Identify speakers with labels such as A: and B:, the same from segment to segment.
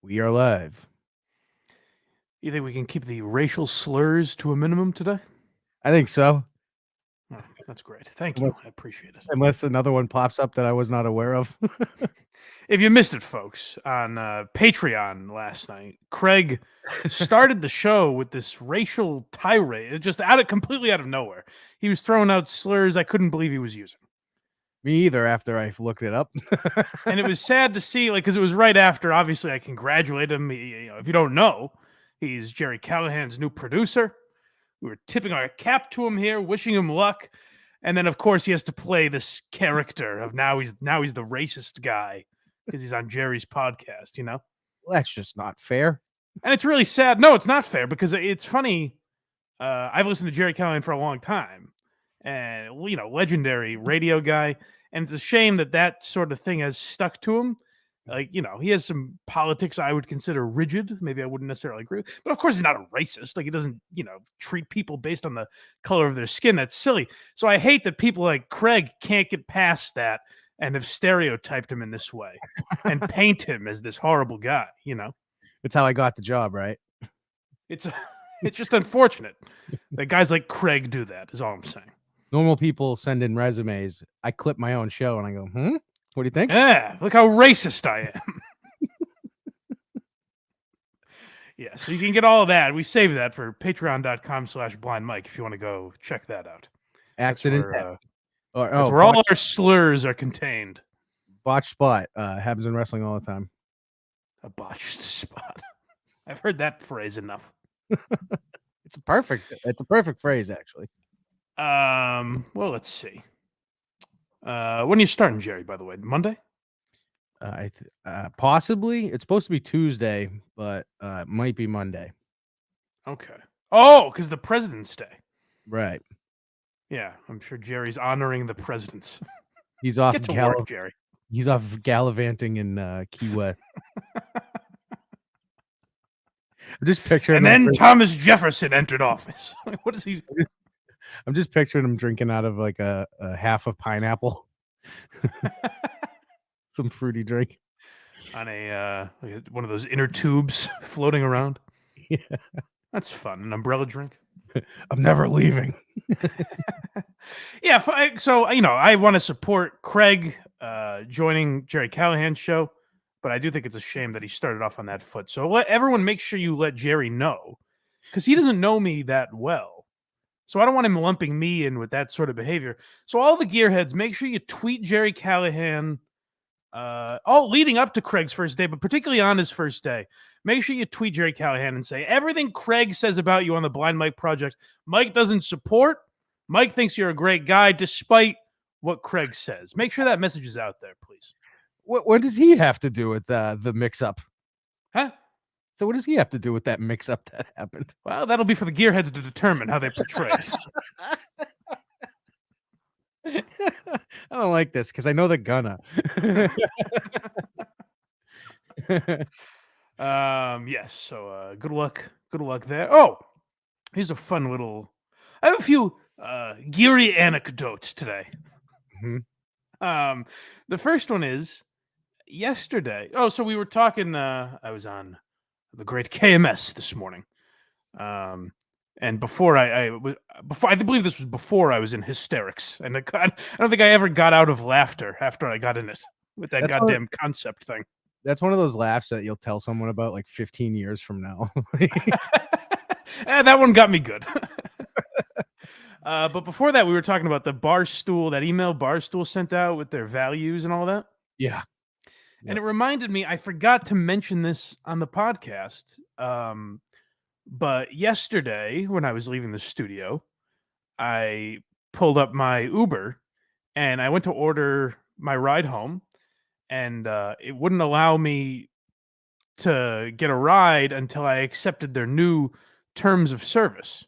A: We are live.
B: You think we can keep the racial slurs to a minimum today?
A: I think so.
B: Oh, that's great. Thank you.
A: Unless
B: I appreciate it.
A: unless another one pops up that I was not aware of.
B: If you missed it, folks, on Patreon last night, Craig started the show with this racial tirade, completely out of nowhere. He was throwing out slurs I couldn't believe he was using.
A: Me either after I looked it up.
B: And it was sad to see, because it was right after, obviously, I congratulated him. If you don't know, he's Jerry Callahan's new producer. We were tipping our cap to him here, wishing him luck. And then, of course, he has to play this character of now he's the racist guy because he's on Jerry's podcast,
A: Well, that's just not fair.
B: And it's really sad. No, it's not fair because it's funny. I've listened to Jerry Callahan for a long time, and legendary radio guy. And it's a shame that sort of thing has stuck to him. He has some politics I would consider rigid. Maybe I wouldn't necessarily agree with, but of course he's not a racist. He doesn't, treat people based on the color of their skin. That's silly. So I hate that people like Craig can't get past that and have stereotyped him in this way and paint him as this horrible guy.
A: It's how I got the job, right?
B: It's just unfortunate that guys like Craig do that. Is all I'm saying.
A: Normal people send in resumes. I clip my own show and I go, what do you think?
B: Yeah, look how racist I am. Yeah, so you can get all of that. We save that for patreon.com/blindmike if you want to go check that out.
A: Accident.
B: That's where all our slurs are contained.
A: Botched spot happens in wrestling all the time.
B: A botched spot. I've heard that phrase enough.
A: It's a perfect phrase, actually.
B: Well, let's see. When are you starting, Jerry, by the way? Monday?
A: Possibly. It's supposed to be Tuesday, but it might be Monday.
B: Okay. Oh, because the President's Day.
A: Right.
B: Yeah, I'm sure Jerry's honoring the presidents.
A: He's off
B: Get to work, Jerry.
A: He's off gallivanting in Key West. I'm just picturing
B: and then Thomas Jefferson entered office. What is he?
A: I'm just picturing him drinking out of like a half of pineapple. Some fruity drink.
B: On one of those inner tubes floating around.
A: Yeah.
B: That's fun. An umbrella drink.
A: I'm never leaving.
B: Yeah, so I want to support Craig joining Jerry Callahan's show, but I do think it's a shame that he started off on that foot. So let everyone make sure you let Jerry know, because he doesn't know me that well. So I don't want him lumping me in with that sort of behavior. So all the gearheads, make sure you tweet Jerry Callahan all leading up to Craig's first day, but particularly on his first day. Make sure you tweet Jerry Callahan and say, everything Craig says about you on the Blind Mike Project, Mike doesn't support. Mike thinks you're a great guy, despite what Craig says. Make sure that message is out there, please.
A: What does he have to do with the mix-up?
B: Huh?
A: So what does he have to do with that mix-up that happened?
B: Well, that'll be for the gearheads to determine how they portray
A: it. I don't like this because I know they're gonna.
B: Yes. So good luck there. Oh, here's a fun little. I have a few geary anecdotes today.
A: Mm-hmm.
B: The first one is yesterday. Oh, so we were talking. I was on the great KMS this morning. And before I believe this was before I was in hysterics, and I don't think I ever got out of laughter after I got in it with that goddamn concept thing.
A: That's one of those laughs that you'll tell someone about like 15 years from now.
B: That one got me good. But before that, we were talking about the Barstool, that email Barstool sent out with their values and all that.
A: Yeah.
B: And it reminded me, I forgot to mention this on the podcast. But yesterday, when I was leaving the studio, I pulled up my Uber and I went to order my ride home, and it wouldn't allow me to get a ride until I accepted their new terms of service,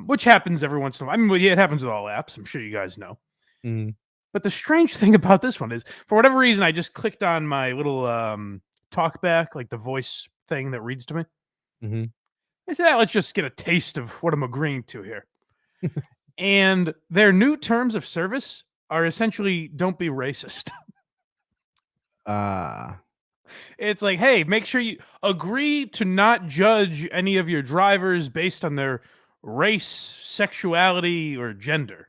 B: which happens every once in a while. I mean, it happens with all apps. I'm sure you guys know.
A: Mm-hmm.
B: But the strange thing about this one is, for whatever reason, I just clicked on my little talkback, like the voice thing that reads to me.
A: Mm-hmm.
B: I said, let's just get a taste of what I'm agreeing to here. And their new terms of service are essentially, don't be racist. It's like, hey, make sure you agree to not judge any of your drivers based on their race, sexuality, or gender.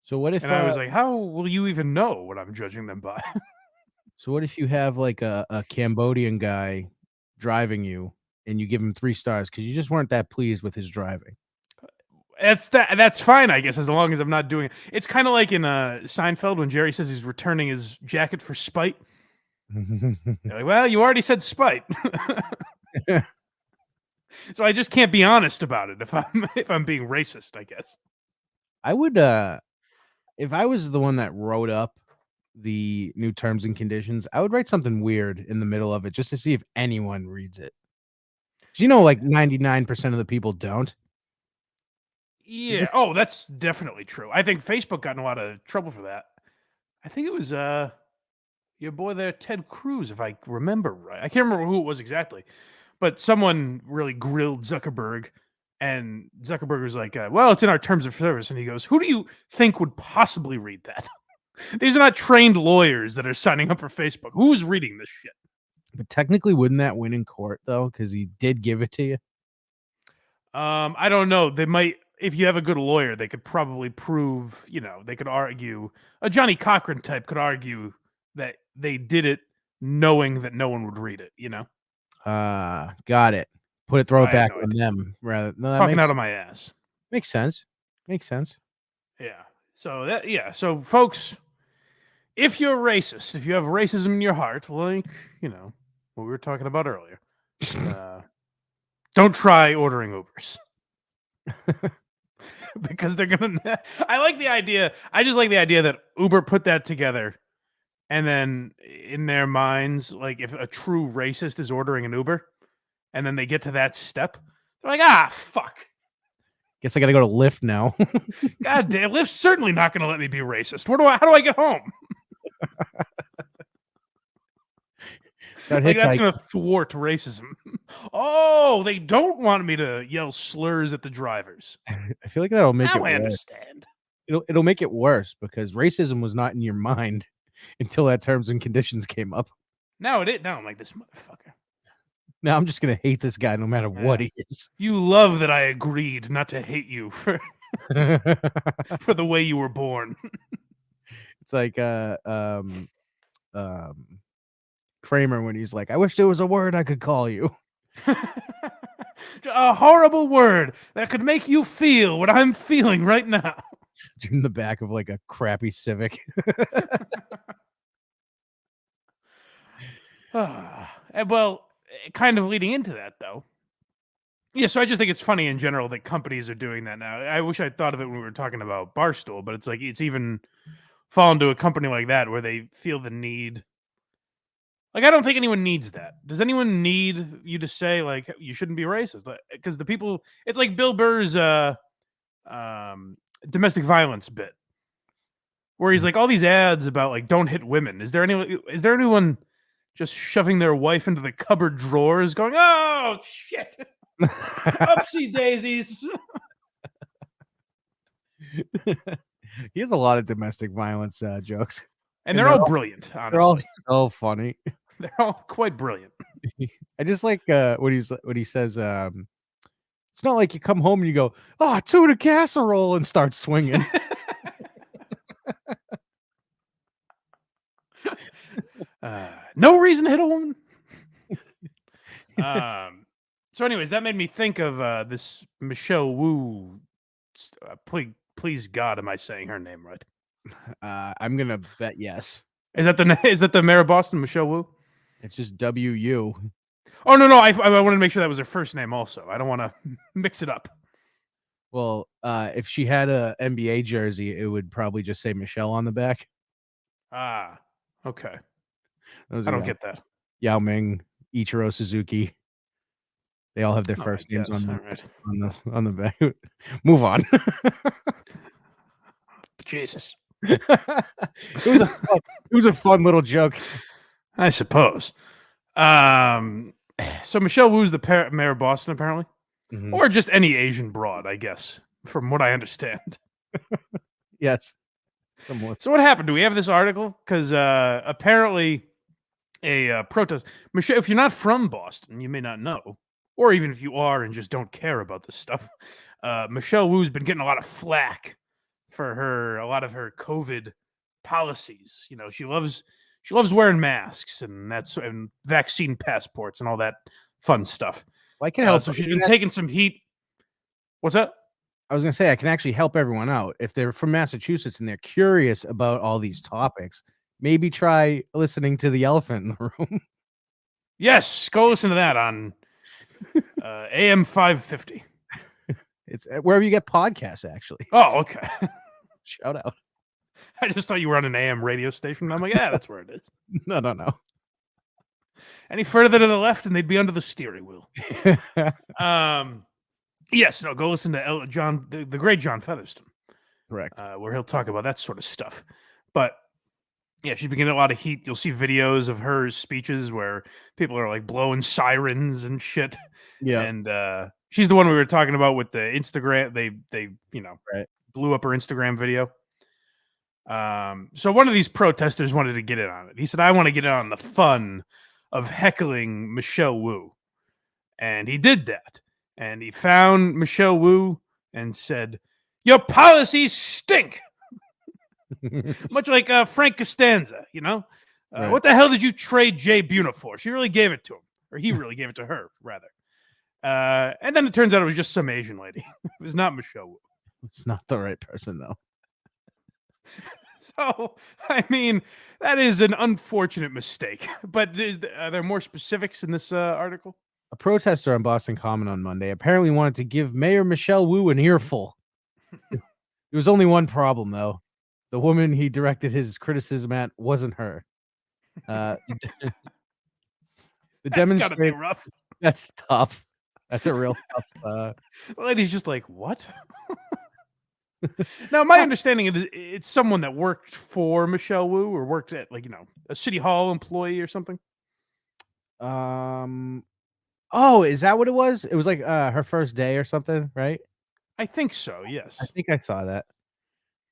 A: So what if
B: And I was like, how will you even know what I'm judging them by?
A: you have like a Cambodian guy driving you and you give him 3 stars because you just weren't that pleased with his driving?
B: That's fine, I guess, as long as I'm not doing it. It's kind of like in Seinfeld when Jerry says he's returning his jacket for spite. They're like, well, you already said spite. So I just can't be honest about it if I'm being racist, I guess.
A: I would if I was the one that wrote up the new terms and conditions, I would write something weird in the middle of it just to see if anyone reads it. 'Cause like 99% of the people don't. It
B: Yeah.
A: just
B: Oh, that's definitely true. I think Facebook got in a lot of trouble for that. I think it was your boy there, Ted Cruz, if I remember right. I can't remember who it was exactly, but someone really grilled Zuckerberg, and Zuckerberg was like, "Well, it's in our terms of service," and he goes, "Who do you think would possibly read that? These are not trained lawyers that are signing up for Facebook. Who's reading this shit?"
A: but technically, wouldn't that win in court though? Because he did give it to you.
B: I don't know. They might, if you have a good lawyer, they could probably prove. They could argue. A Johnny Cochran type could argue that they did it knowing that no one would read it.
A: Got it. Throw it
B: I have
A: back
B: no
A: on
B: idea.
A: them rather no, that
B: Talking out of my ass.
A: makes sense. Makes sense.
B: Yeah. So folks, if you're racist, if you have racism in your heart, like what we were talking about earlier, don't try ordering Ubers. Because they're gonna. I like the idea. I just like the idea that Uber put that together, and then in their minds, like if a true racist is ordering an Uber, and then they get to that step, they're like, fuck.
A: Guess I gotta go to Lyft now.
B: God damn, Lyft's certainly not gonna let me be racist. How do I get home?
A: Start
B: Like that's
A: hitchhiking.
B: gonna thwart racism. Oh, they don't want me to yell slurs at the drivers.
A: I feel like that'll make it
B: Now I
A: worse.
B: understand.
A: It'll make it worse because racism was not in your mind until that terms and conditions came up.
B: Now it is. Now I'm like this motherfucker.
A: Now I'm just gonna hate this guy no matter what
B: Yeah.
A: he is.
B: You love that I agreed not to hate you for for the way you were born.
A: It's like Kramer when he's like, "I wish there was a word I could call you."
B: A horrible word that could make you feel what I'm feeling right now.
A: In the back of like a crappy Civic.
B: Well, kind of leading into that though. Yeah, so I just think it's funny in general that companies are doing that now. I wish I'd thought of it when we were talking about Barstool, but it's like it's even fallen to a company like that where they feel the need. Like, I don't think anyone needs that. Does anyone need you to say like you shouldn't be racist? Because the people, it's like Bill Burr's domestic violence bit, where he's like all these ads about like don't hit women. Is there anyone just shoving their wife into the cupboard drawers, going, "Oh shit, upsy daisies"?
A: He has a lot of domestic violence jokes,
B: And they're all brilliant.
A: they're all
B: Honestly,
A: so funny.
B: they're all quite brilliant.
A: I just like when he says, "It's not like you come home and you go, oh, tuna casserole,' and start swinging."
B: No reason to hit a woman. So, anyways, that made me think of this Michelle Wu. Please, God, am I saying her name right?
A: I'm gonna bet yes.
B: Is that the mayor of Boston, Michelle Wu?
A: It's just WU.
B: Oh no, I wanted to make sure that was her first name. Also, I don't want to mix it up.
A: Well, if she had a NBA jersey, it would probably just say Michelle on the back.
B: Okay.
A: Those
B: I
A: are
B: don't get that.
A: Yao Ming, Ichiro Suzuki. They all have their
B: Oh,
A: first
B: I
A: names
B: guess.
A: on
B: All right.
A: the back. Move on.
B: Jesus.
A: It was a fun little joke.
B: I suppose. So Michelle Wu's the mayor of Boston, apparently, or just any Asian broad, I guess, from what I understand.
A: Yes.
B: So what happened? Do we have this article? Because apparently a protest. Michelle, if you're not from Boston, you may not know, or even if you are and just don't care about this stuff, Michelle Wu's been getting a lot of flack for a lot of her COVID policies. You know, she loves wearing masks and vaccine passports and all that fun stuff.
A: Well, I can help.
B: So she's been taking some heat. What's that?
A: I was gonna say I can actually help everyone out if they're from Massachusetts and they're curious about all these topics. Maybe try listening to the Elephant in the Room.
B: Yes, go listen to that on AM 550.
A: It's wherever you get podcasts. Actually,
B: Oh, okay.
A: shout out.
B: I just thought you were on an AM radio station. I'm like, yeah, that's where it is.
A: No.
B: Any further to the left, and they'd be under the steering wheel. Yes, no, go listen to the great John Featherston.
A: Correct.
B: Where he'll talk about that sort of stuff. But yeah, she's been getting a lot of heat. You'll see videos of her speeches where people are like blowing sirens and shit.
A: Yeah.
B: And she's the one we were talking about with the Instagram. They
A: Right.
B: blew up her Instagram video. So one of these protesters wanted to get in on it. He said, I want to get in on the fun of heckling Michelle Wu. And he did that. And he found Michelle Wu and said, your policies stink. Much like Frank Costanza, you know?
A: Right.
B: What the hell did you trade Jay Buna for? She really gave it to him. Or he really gave it to her, rather. And then it turns out it was just some Asian lady. It was not Michelle Wu.
A: It's not the right person, though.
B: So, I mean, that is an unfortunate mistake. But are there more specifics in this article?
A: A protester on Boston Common on Monday apparently wanted to give Mayor Michelle Wu an earful. There was only one problem, though. The woman he directed his criticism at wasn't her. The
B: That's gotta be rough.
A: That's tough. That's a real tough.
B: The lady's just like, what? Now, my understanding is it's someone that worked for Michelle Wu or worked at, like, a city hall employee or something.
A: Oh, is that what it was? It was like her first day or something, right?
B: I think so, yes.
A: I think I saw that.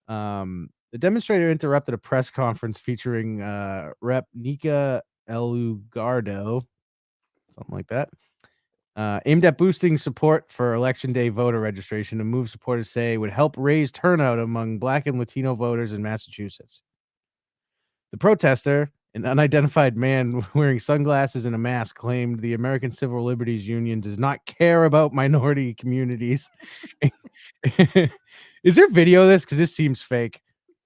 A: The demonstrator interrupted a press conference featuring Rep. Nika Elugardo, something like that, aimed at boosting support for Election Day voter registration, a move supporters say would help raise turnout among Black and Latino voters in Massachusetts. The protester, an unidentified man wearing sunglasses and a mask, claimed the American Civil Liberties Union does not care about minority communities. Is there video of this? Because this seems fake.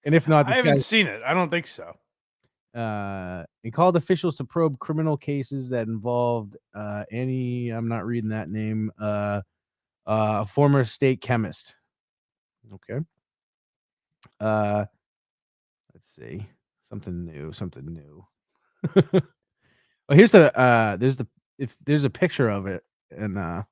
A: And if not,
B: I haven't seen it. I don't think so.
A: He called officials to probe criminal cases that involved I'm not reading that name, a former state chemist. Okay. Let's see. Something new. Well, here's there's a picture of it, and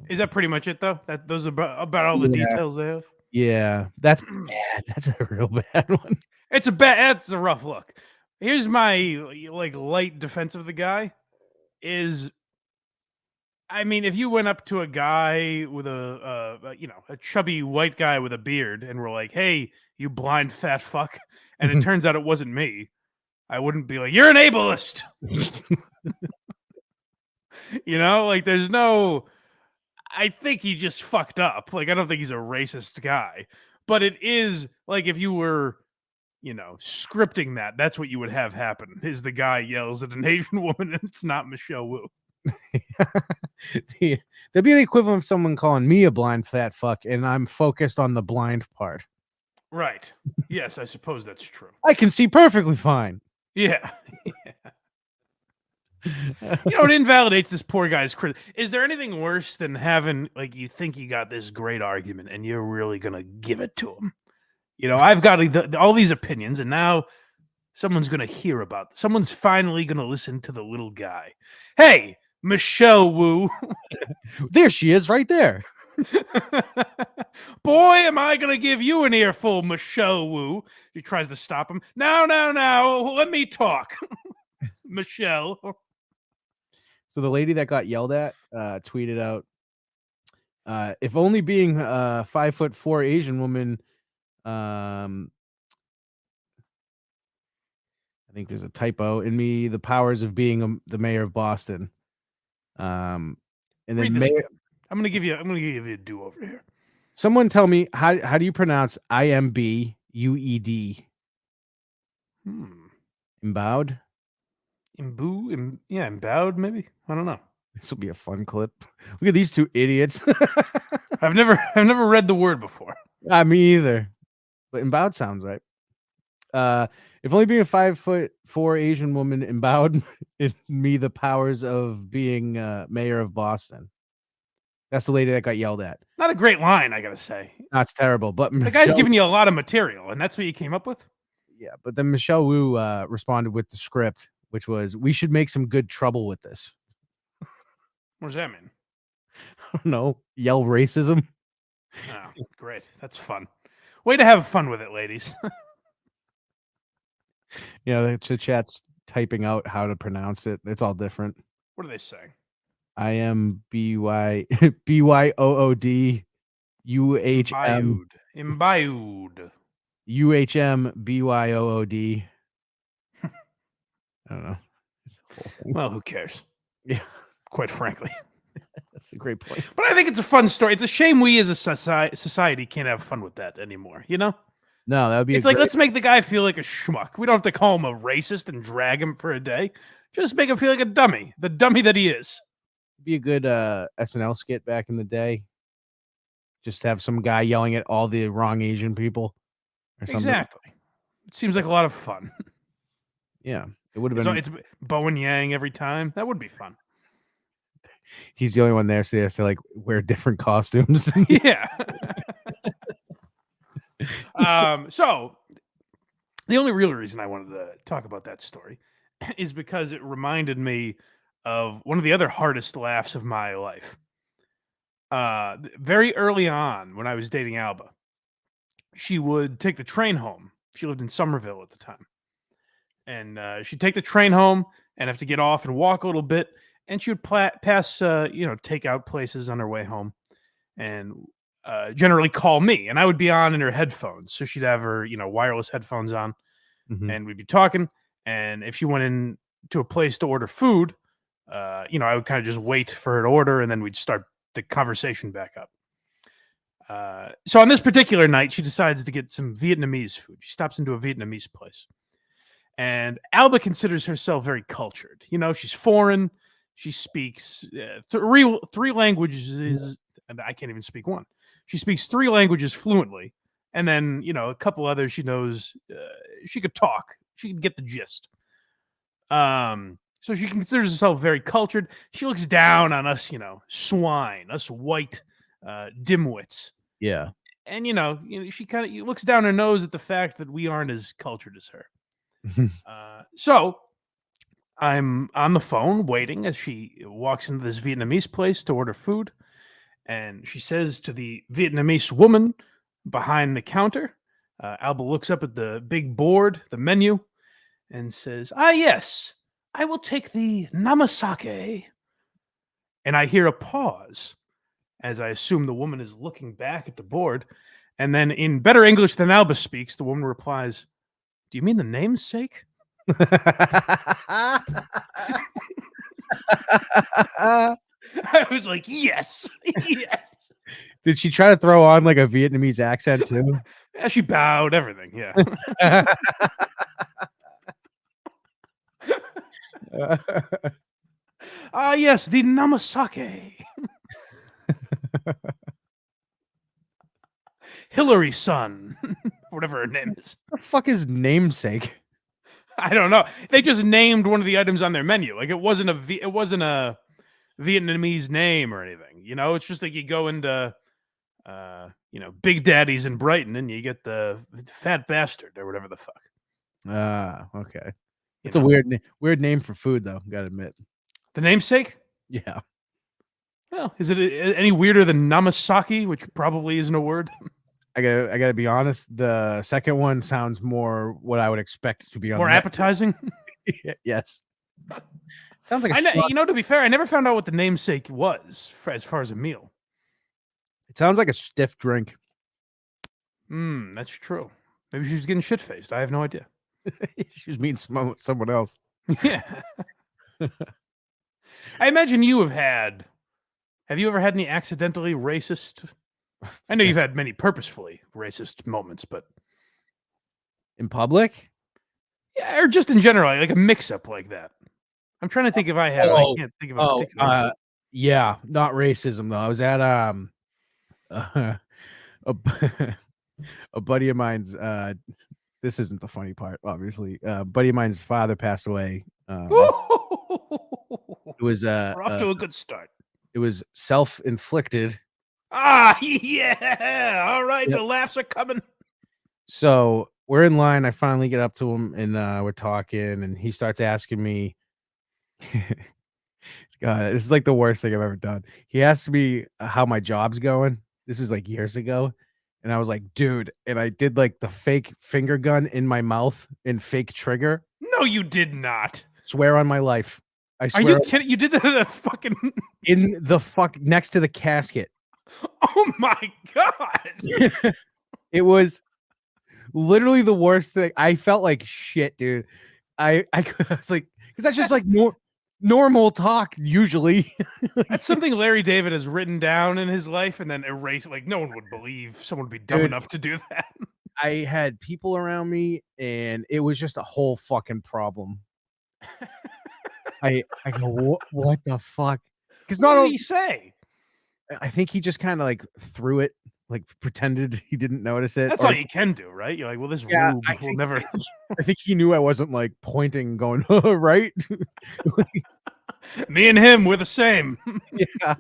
B: is that pretty much it though? Those are about all the details they have?
A: Yeah, that's bad. That's a real bad one.
B: That's a rough look. Here's my light defense of the guy is, I mean, if you went up to a guy with a chubby white guy with a beard and were like, hey, you blind fat fuck, and it turns out it wasn't me, I wouldn't be like, you're an ableist. There's no, I think he just fucked up. I don't think he's a racist guy, but it is like if you were, scripting that's what you would have happen is the guy yells at an Asian woman and it's not Michelle Wu.
A: That'd be the equivalent of someone calling me a blind fat fuck and I'm focused on the blind part.
B: Right. Yes, I suppose that's true.
A: I can see perfectly fine.
B: Yeah. It invalidates this poor guy's credit. Is there anything worse than having, you think you got this great argument and you're really going to give it to him? I've got all these opinions and now someone's going to hear about this. Someone's finally going to listen to the little guy. Hey, Michelle Wu.
A: There she is right there.
B: Boy, am I going to give you an earful, Michelle Wu. He tries to stop him. Now, let me talk. Michelle.
A: So the lady that got yelled at tweeted out, if only being a 5'4" Asian woman, I think there's a typo in me. The powers of being the mayor of Boston. And
B: Read
A: then
B: this
A: mayor.
B: again. I'm gonna give you a do over here.
A: Someone tell me how do you pronounce IMBUED? Embowed.
B: Embowed, maybe. I don't know.
A: This will be a fun clip. Look at these two idiots.
B: I've never read the word before.
A: Me either. But embowed sounds right. If only being a 5'4" Asian woman embowed in me the powers of being mayor of Boston. That's the lady that got yelled at.
B: Not a great line, I gotta say.
A: That's terrible. But
B: The guy's giving you a lot of material, and that's what you came up with?
A: yeah, but then Michelle Wu responded with the script, which was, "We should make some good trouble with this."
B: What does that mean?
A: I don't know. Yell racism.
B: Oh, great. That's fun. Way to have fun with it, ladies.
A: Yeah, the chat's typing out how to pronounce it. It's all different.
B: What are they saying?
A: IMBY BYOOD UHM
B: Imbued.
A: UHM BYOOD. I don't know.
B: Well, who cares?
A: Yeah,
B: Quite frankly.
A: that's a great point.
B: But I think it's a fun story. It's a shame we as a society can't have fun with that anymore, you know?
A: No, that would be
B: It's like, let's make the guy feel like a schmuck. We don't have to call him a racist and drag him for a day. Just make him feel like a dummy, the dummy that he is.
A: be a good SNL skit back in the day. Just have some guy yelling at all the wrong Asian people or something.
B: Exactly. It seems like a lot of fun.
A: Yeah, it would have been.
B: It's Bo and Yang every time. That would be fun.
A: He's the only one there, so he has to like wear different costumes.
B: Yeah. So the only real reason I wanted to talk about that story is because it reminded me of one of the other hardest laughs of my life. Very early on, when I was dating Alba, she would take the train home. She lived in Somerville at the time, and she'd take the train home and have to get off and walk a little bit. And she would pass, takeout places on her way home, and generally call me, and I would be on in her headphones. So she'd have her, wireless headphones on, and we'd be talking. And if she went in to a place to order food, I would kind of just wait for her to order, and then we'd start the conversation back up. So on this particular night, she decides to get some Vietnamese food. She stops into a Vietnamese place, and Alba considers herself very cultured. She's foreign. She speaks three languages. I can't even speak one. She speaks 3 languages fluently, and then a couple others she knows. She could talk. She could get the gist. So she considers herself very cultured. She looks down on us, swine, us white dimwits.
A: Yeah.
B: And she kind of looks down her nose at the fact that we aren't as cultured as her. So I'm on the phone waiting as she walks into this Vietnamese place to order food. And she says to the Vietnamese woman behind the counter, Alba looks up at the big board, the menu, and says, "Ah, yes, I will take the namasake." And I hear a pause as I assume the woman is looking back at the board. And then in better English than Alba speaks, the woman replies, "Do you mean the namesake?" I was like, yes, yes.
A: Did she try to throw on like a Vietnamese accent too?
B: Yeah, she bowed, everything, yeah. Ah, yes, the namasake. Hillary's son, whatever her name is.
A: What the fuck is namesake?
B: I don't know. They just named one of the items on their menu. Like it wasn't a Vietnamese name or anything. It's just like you go into Big Daddy's in Brighton and you get the fat bastard or whatever the fuck.
A: Okay. It's a weird name for food though, gotta admit.
B: The namesake?
A: Yeah.
B: Well, is it any weirder than namasake, which probably isn't a word?
A: I gotta be honest. The second one sounds more what I would expect to be on
B: more appetizing.
A: Yes. Sounds like
B: to be fair, I never found out what the namesake was as far as a meal.
A: It sounds like a stiff drink.
B: That's true. Maybe she was getting shit faced. I have no idea.
A: She was meeting someone else.
B: Yeah. I imagine you have you ever had any accidentally racist? I know you've
A: Yes.
B: had many purposefully racist moments, but
A: In public?
B: yeah, or just in general, like a mix-up like that. I'm trying to think if I have, and I
A: Oh,
B: can't think of a
A: oh,
B: particular incident.
A: yeah, not racism though. I was at a b a buddy of mine's, this isn't the funny part, obviously. A buddy of mine's father passed away. It was,
B: We're off to a good start.
A: it was self-inflicted.
B: Ah, yeah. All right,
A: Yep.
B: the laughs are coming.
A: So, we're in line, I finally get up to him, and, we're talking, and he starts asking me God, this is, like, the worst thing I've ever done. He asked me how my job's going. This is, like, years ago, and I was like, "Dude," and I did, like, the fake finger gun in my mouth and fake trigger.
B: No, you did not.
A: Swear on my life. I
B: Are you
A: swear
B: kidding? You did that at a fucking
A: in the fuck next to the casket.
B: Oh my god.
A: It was literally the worst thing. I felt like shit, dude. I was like, because that's just
B: That's
A: like normal talk usually.
B: that's something Larry David has written down in his life and then erased. Like, no one would believe someone would be dumb
A: Dude,
B: enough to do that.
A: I had people around me, and it was just a whole fucking problem. I go, What the fuck?" 'Cause
B: What
A: not
B: did
A: only
B: he say?
A: I think he just kinda, like, threw it, like, pretended he didn't notice it,
B: That's all
A: or
B: you can do, right? You're like, well, this
A: yeah,
B: rube will never.
A: I think he knew I wasn't, like, pointing going, right?"
B: Me and him, we're the same.
A: Yeah,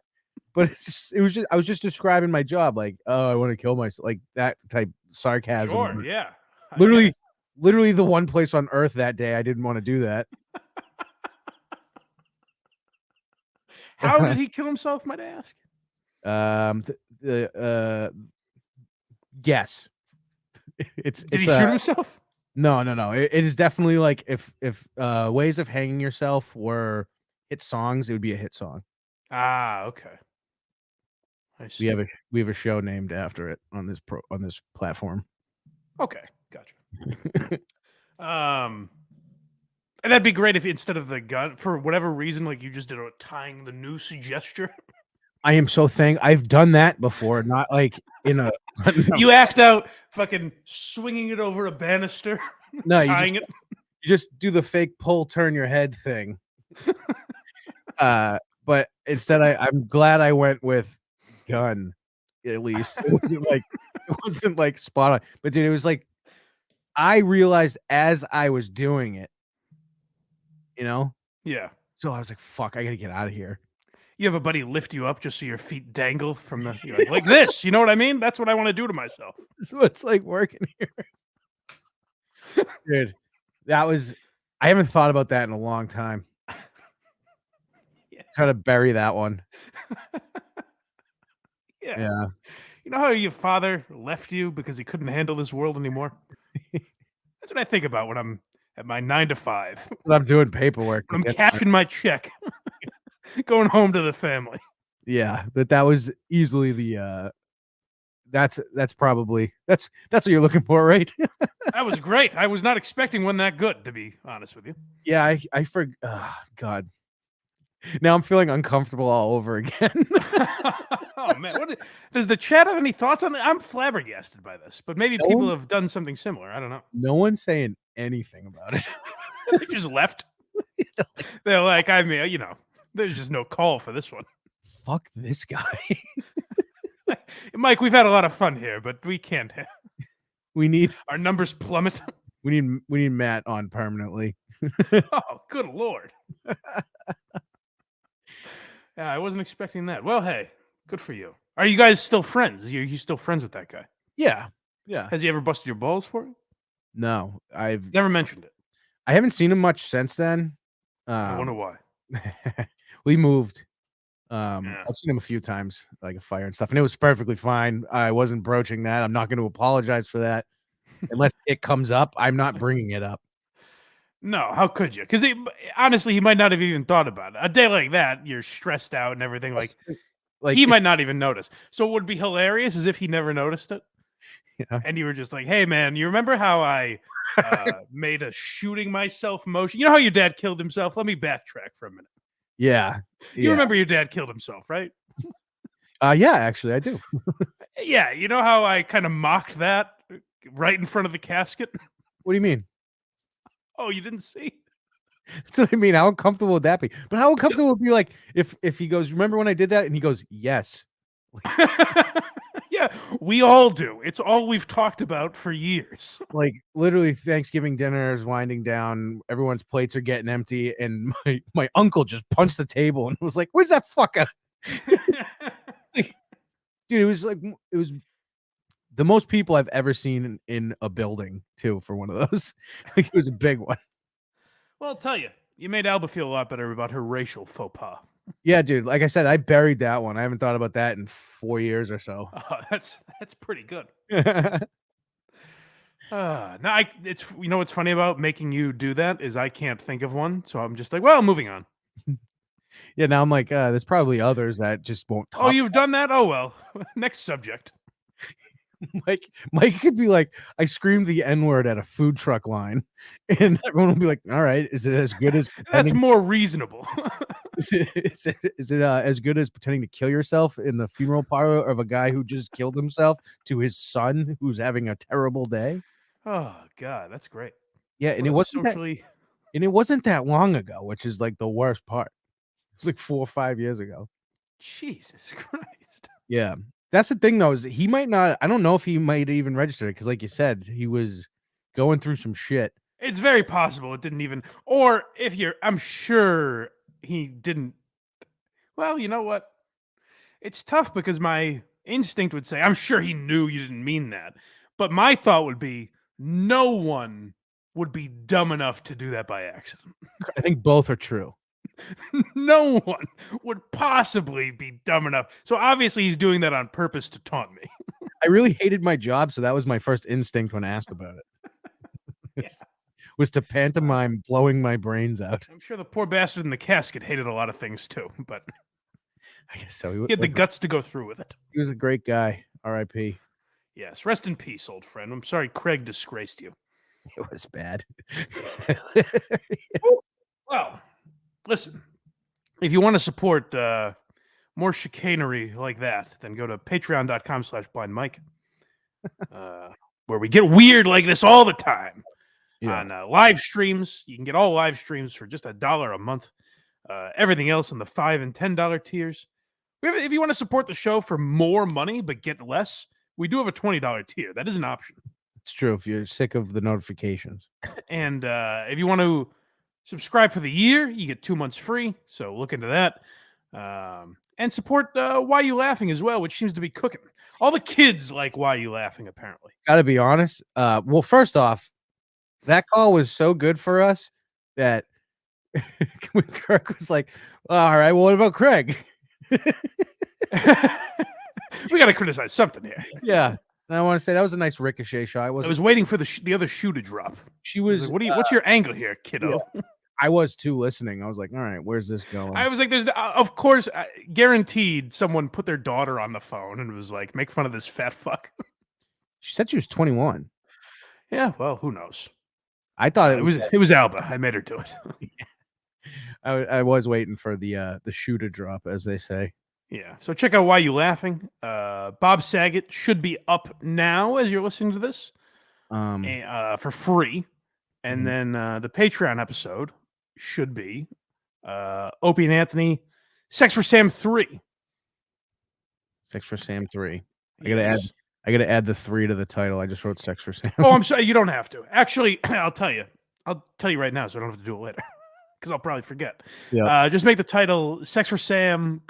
A: but it was just I was just describing my job, like, "Oh, I wanna kill myself," like, that type sarcasm,
B: Sure,
A: but
B: yeah. I get
A: literally
B: it.
A: literally the one place on earth that day I didn't wanna do that.
B: How did he kill himself, might I ask?
A: Guess.
B: Did
A: It's
B: he
A: a
B: shoot himself?
A: no, no, no, it is definitely like if, Ways of Hanging Yourself were hit songs, it would be a hit song.
B: Ah, okay. I
A: We have
B: see.
A: a show named after it on this platform.
B: Okay, gotcha. Um, and that'd be great if instead of the gun, for whatever reason, like you just did a tying the noose gesture.
A: I am so I've done that before, not like in a no,
B: You act out fucking swinging it over a banister,
A: no,
B: tying it.
A: you just do the fake pull, turn your head thing. Uh, but instead I'm glad I went with gun, at least. It wasn't like spot on. But dude, it was like I realized as I was doing it, you know?
B: Yeah.
A: So I was like, "Fuck, I gotta get out of here."
B: You have a buddy lift you up just so your feet dangle from the you're like this, you know what I mean? That's what I wanna do to myself.
A: This is what it's like working here. Dude, that was I haven't thought about that in a long time.
B: Yeah.
A: Try to bury that one.
B: Yeah.
A: Yeah.
B: You know how your father left you because he couldn't handle this world anymore? That's what I think about when I'm at my 9 to 5,
A: When I'm doing paperwork to
B: when I'm
A: get my
B: cashing my check, going home to the family.
A: yeah, that was easily that's probably that's what you're looking for, right?
B: That was great. I was not expecting one that good, to be honest with you.
A: Yeah, God. Now I'm feeling uncomfortable all over again.
B: Oh, man. Does the chat have any thoughts on that? I'm flabbergasted by this, but maybe
A: No
B: people
A: one's
B: have done something similar. I don't know.
A: no one's saying anything about it.
B: They just left. They're like, I mean, there's just no call for this one.
A: Fuck this guy.
B: Mike, we've had a lot of fun here, but we can't.
A: We need
B: Our numbers plummet.
A: we need Matt on permanently.
B: Oh, good lord. Yeah, I wasn't expecting that. Well, hey, good for you. Are you guys still friends? Are you still friends with that guy?
A: Yeah. Yeah.
B: Has he ever busted your balls for it?
A: No,
B: Never mentioned it.
A: I haven't seen him much since then.
B: I wonder why.
A: We moved.
B: Yeah.
A: I've seen him a few times, like a fire and stuff, and it was perfectly fine. I wasn't broaching that. I'm not going to apologize for that unless it comes up. I'm not bringing it up.
B: No, how could you? Because honestly, he might not have even thought about it. A day like that, you're stressed out and everything. Like
A: Like
B: he
A: it's
B: might not even notice. So what would be hilarious is if he never noticed it.
A: Yeah.
B: And you were just like, hey, man, you remember how I made a shooting myself motion? You know how your dad killed himself? Let me backtrack for a minute.
A: Yeah.
B: You
A: Yeah.
B: remember your dad killed himself, right?
A: Yeah, actually, I do.
B: Yeah. You know how I kind of mocked that right in front of the casket?
A: What do you mean?
B: Oh, you didn't see?
A: That's what I mean. How uncomfortable would that be? But how uncomfortable would it be like if he goes, remember when I did that? And he goes, yes.
B: Yeah, we all do. It's all we've talked about for years.
A: Like literally Thanksgiving dinner is winding down, everyone's plates are getting empty, and my uncle just punched the table and was like, where's that fucker? Like, dude, it was the most people I've ever seen in a building too for one of those. Like it was a big one.
B: Well, I'll tell you, you made Alba feel a lot better about her racial faux pas.
A: Yeah, dude. Like I said, I buried that one. I haven't thought about that in 4 years or so.
B: That's pretty good. No, it's you know what's funny about making you do that is I can't think of one, so I'm just like, well, moving on.
A: Yeah, now I'm like, there's probably others that just won't
B: Oh,
A: top.
B: you've done that? Oh well. Next subject.
A: Mike could be like, I screamed the N-word at a food truck line, and everyone will be like, all right, is it as good as
B: That's
A: pretending?
B: more reasonable.
A: Is it as good as pretending to kill yourself in the funeral parlor of a guy who just killed himself to his son who's having a terrible day?
B: Oh God, that's great.
A: Yeah,
B: What a socially
A: and it wasn't that long ago, which is like the worst part. It was like 4 or 5 years ago.
B: Jesus Christ.
A: Yeah. That's the thing though, is he might not, I don't know if he might even register it because like you said, he was going through some shit.
B: It's very possible it didn't even, or if you're, I'm sure he didn't. Well, you know what? It's tough because my instinct would say, I'm sure he knew you didn't mean that. But my thought would be, no one would be dumb enough to do that by accident.
A: I think both are true.
B: No one would possibly be dumb enough. So obviously he's doing that on purpose to taunt me.
A: I really hated my job, so that was my first instinct when asked about it.
B: Yeah.
A: Was to pantomime blowing my brains out.
B: I'm sure the poor bastard in the casket hated a lot of things too, but
A: I guess so.
B: he had the guts to go through with it.
A: He was a great guy. R.I.P.
B: Yes, rest in peace, old friend. I'm sorry Craig disgraced you.
A: It was bad.
B: Well, listen, if you want to support more chicanery like that, then go to patreon.com/blindmike, where we get weird like this all the time on live streams. You can get all live streams for just $1 a month. Everything else in the $5 and $10 tiers. If you want to support the show for more money but get less, we do have a $20 tier. That is an option.
A: It's true if you're sick of the notifications.
B: And if you want to subscribe for the year, you get 2 months free. So look into that. And support Why You Laughing as well, which seems to be cooking. All the kids like Why You Laughing, apparently.
A: Gotta be honest. Well, first off, that call was so good for us that when Kirk was like, all right, well, what about Craig?
B: We got to criticize something here.
A: Yeah. And I want to say that was a nice ricochet shot.
B: I was waiting for the other shoe to drop.
A: She was.
B: Like, what's your angle here, kiddo?
A: Yeah. I was too listening. I was like, all right, where's this going?
B: I was like, there's, of course, guaranteed someone put their daughter on the phone and was like, make fun of this fat fuck.
A: She said she was 21.
B: Yeah, well, who knows?
A: I thought
B: it was Alba. I made her do it.
A: I was waiting for the shoe to drop, as they say.
B: Yeah. So check out Why You Laughing. Bob Saget should be up now as you're listening to this, for free, and then the Patreon episode should be Opie and Anthony, Sex for Sam 3.
A: Sex for Sam 3.
B: Yes.
A: I gotta add the 3 to the title. I just wrote Sex for Sam.
B: Oh, I'm sorry. You don't have to. Actually, I'll tell you right now, so I don't have to do it later because I'll probably forget.
A: Yeah.
B: Just make the title Sex for Sam: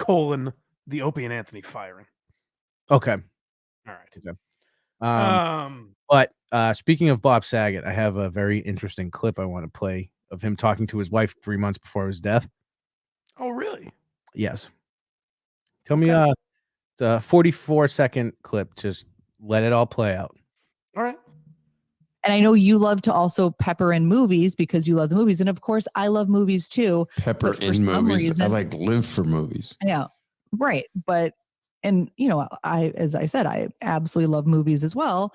B: the Opie and Anthony firing.
A: Okay.
B: All right.
A: Okay. But speaking of Bob Saget, I have a very interesting clip I want to play of him talking to his wife 3 months before his death.
B: Oh, really?
A: Yes. Tell me, it's a 44-second clip. Just let it all play out.
B: All right.
C: And I know you love to also pepper in movies because you love the movies. And of course, I love movies too.
D: Pepper in movies. I like live for movies.
C: Yeah. Right. But and as I said, I absolutely love movies as well.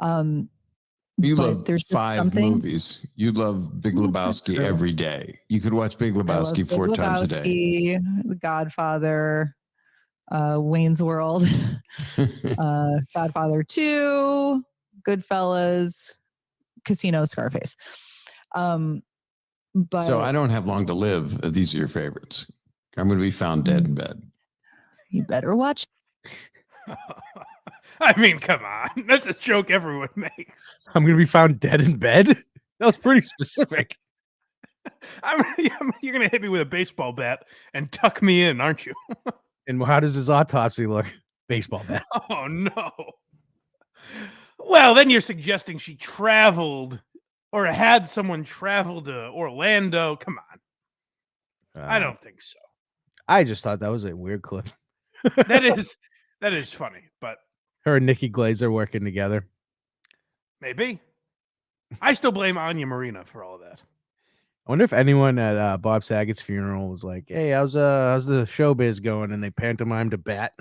D: You
C: But
D: love
C: there's just
D: 5
C: something.
D: movies. You love Big
C: That's not
D: Lebowski
C: true.
D: every day. You could watch Big
C: I love
D: Lebowski
C: Big
D: 4 times a day.
C: Lebowski, The Godfather, Wayne's World, Godfather 2, Goodfellas, Casino, Scarface. But
D: So I don't have long to live. These are your favorites. I'm going to be found dead in bed.
C: You better watch.
B: I mean, come on. That's a joke everyone makes.
A: I'm gonna be found dead in bed. That was pretty specific.
B: You're going to hit me with a baseball bat and tuck me in, aren't you?
A: And how does his autopsy look? Baseball bat.
B: Oh, no. Well, then you're suggesting she traveled or had someone travel to Orlando. Come on. I don't think so.
A: I just thought that was a weird clip.
B: That is funny, but
A: Her and Nikki Glazer working together.
B: maybe. I still blame Anya Marina for all of that.
A: I wonder if anyone at Bob Saget's funeral was like, "Hey, how's the showbiz going?" And they pantomimed a bat.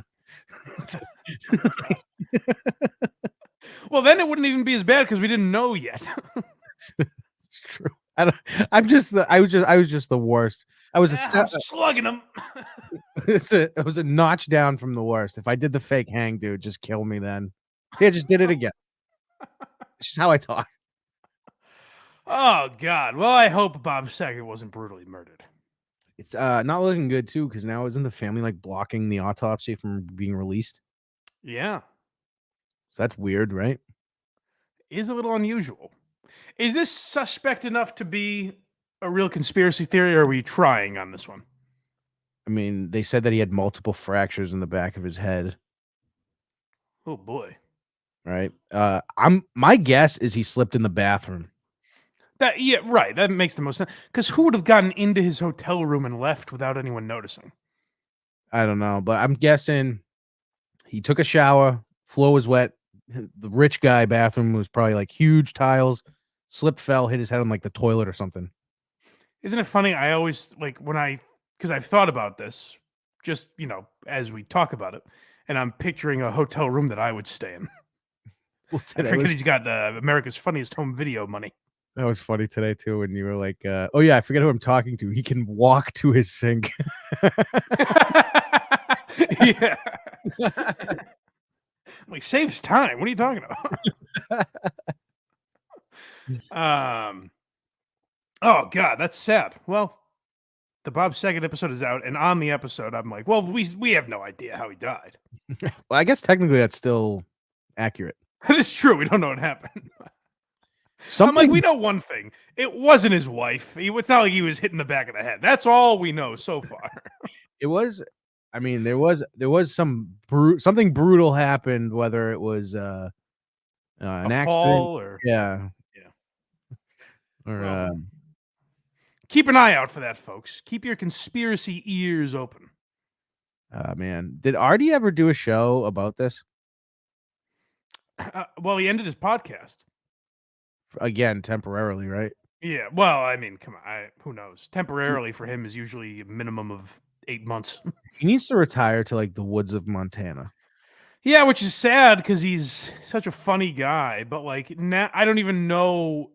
B: Well, then it wouldn't even be as bad because we didn't know yet.
A: It's true. I was just the worst. I was
B: I'm slugging him.
A: it was a notch down from the worst. If I did the fake hang, dude, just kill me then. See, I just did it again. It's just how I talk.
B: Oh, God. Well, I hope Bob Saget wasn't brutally murdered.
A: It's not looking good too, because now isn't the family like blocking the autopsy from being released?
B: Yeah.
A: So that's weird, right?
B: Is a little unusual. Is this suspect enough to be a real conspiracy theory, or are we trying on this one?
A: I mean, they said that he had multiple fractures in the back of his head,
B: Oh, boy.
A: right? My guess is he slipped in the bathroom.
B: Yeah, right. That makes the most sense. Because who would have gotten into his hotel room and left without anyone noticing?
A: I don't know, but I'm guessing he took a shower, floor was wet. The rich guy bathroom was probably like huge tiles, slipped, fell, hit his head on like the toilet or something.
B: Isn't it funny? I always because I've thought about this just, as we talk about it, and I'm picturing a hotel room that I would stay in.
A: Well,
B: I forget he's got America's Funniest Home Video money.
A: That was funny today too when you were like, "Oh yeah, I forget who I'm talking to. He can walk to his sink."
B: Yeah. Like, saves time. What are you talking about? Oh God, that's sad. Well, the Bob Saget episode is out, and on the episode, I'm like, well, we have no idea how he died.
A: Well, I guess technically that's still accurate.
B: That is true. We don't know what happened.
A: Something,
B: I'm like, we know one thing. It wasn't his wife. It's not like he was hit in the back of the head. That's all we know so far.
A: It was. I mean, there was something brutal happened. Whether it was an accident,
B: fall or
A: yeah, or
B: well, keep an eye out for that, folks. Keep your conspiracy ears open.
A: man, did Artie ever do a show about this?
B: Well, he ended his podcast.
A: Again, temporarily, right?
B: Yeah, well, I mean, come on. Who knows? Temporarily for him is usually a minimum of 8 months.
A: He needs to retire to like the woods of Montana.
B: Yeah, which is sad because he's such a funny guy. But like now, I don't even know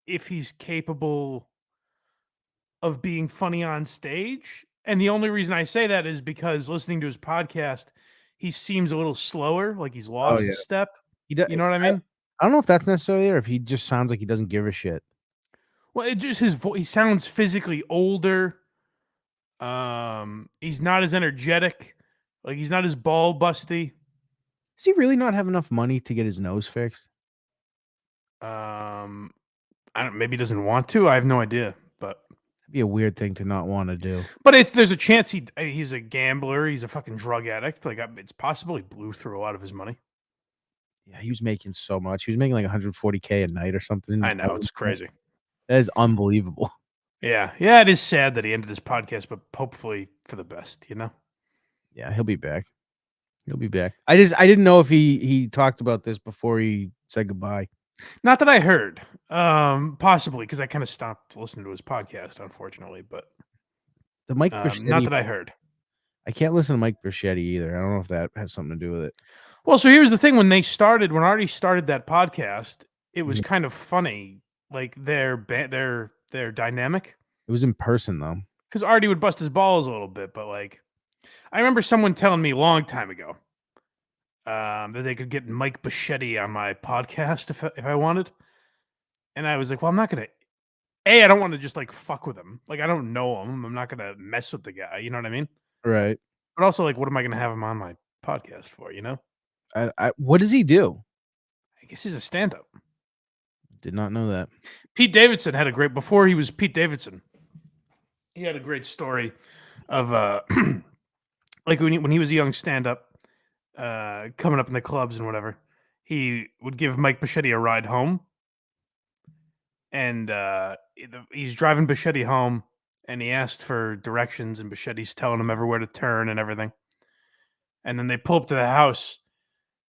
B: if he's capable of being funny on stage. And the only reason I say that is because listening to his podcast, he seems a little slower, like he's lost a step.
A: You
B: know what I mean?
A: I don't know if that's necessarily it or if he just sounds like he doesn't give a shit.
B: Well, it just his voice. He sounds physically older. He's not as energetic. Like he's not as ball busty.
A: Does he really not have enough money to get his nose fixed?
B: I don't. Maybe he doesn't want to. I have no idea. But
A: It'd be a weird thing to not want to do.
B: But there's a chance he's a gambler. He's a fucking drug addict. Like it's possible he blew through a lot of his money.
A: Yeah, he was making so much. He was making like 140K a night or something.
B: I know, it's crazy.
A: That is unbelievable.
B: Yeah, it is sad that he ended his podcast, but hopefully for the best,
A: Yeah, he'll be back. He'll be back. I didn't know if he talked about this before he said goodbye.
B: Not that I heard. Possibly because I kind of stopped listening to his podcast, unfortunately. But
A: The Mike
B: not that I heard.
A: I can't listen to Mike Bichetti either. I don't know if that has something to do with it.
B: Well, so here's the thing: when Artie started that podcast, it was
A: Mhm.
B: kind of funny, like their dynamic.
A: It was in person though.
B: Because Artie would bust his balls a little bit, but like, I remember someone telling me a long time ago that they could get Mike Bichetti on my podcast if I wanted, and I was like, well, I'm not gonna. I don't want to just like fuck with him. Like, I don't know him. I'm not gonna mess with the guy. You know what I mean?
A: Right.
B: But also, like, what am I gonna have him on my podcast for? You know?
A: What does he do?
B: I guess he's a stand-up.
A: Did not know that.
B: Pete Davidson had a great before he was Pete Davidson. He had a great story of like when he was a young stand-up, coming up in the clubs and whatever. He would give Mike Bichetti a ride home, and he's driving Bichetti home, and he asked for directions, and Bichetti's telling him everywhere to turn and everything. And then they pull up to the house,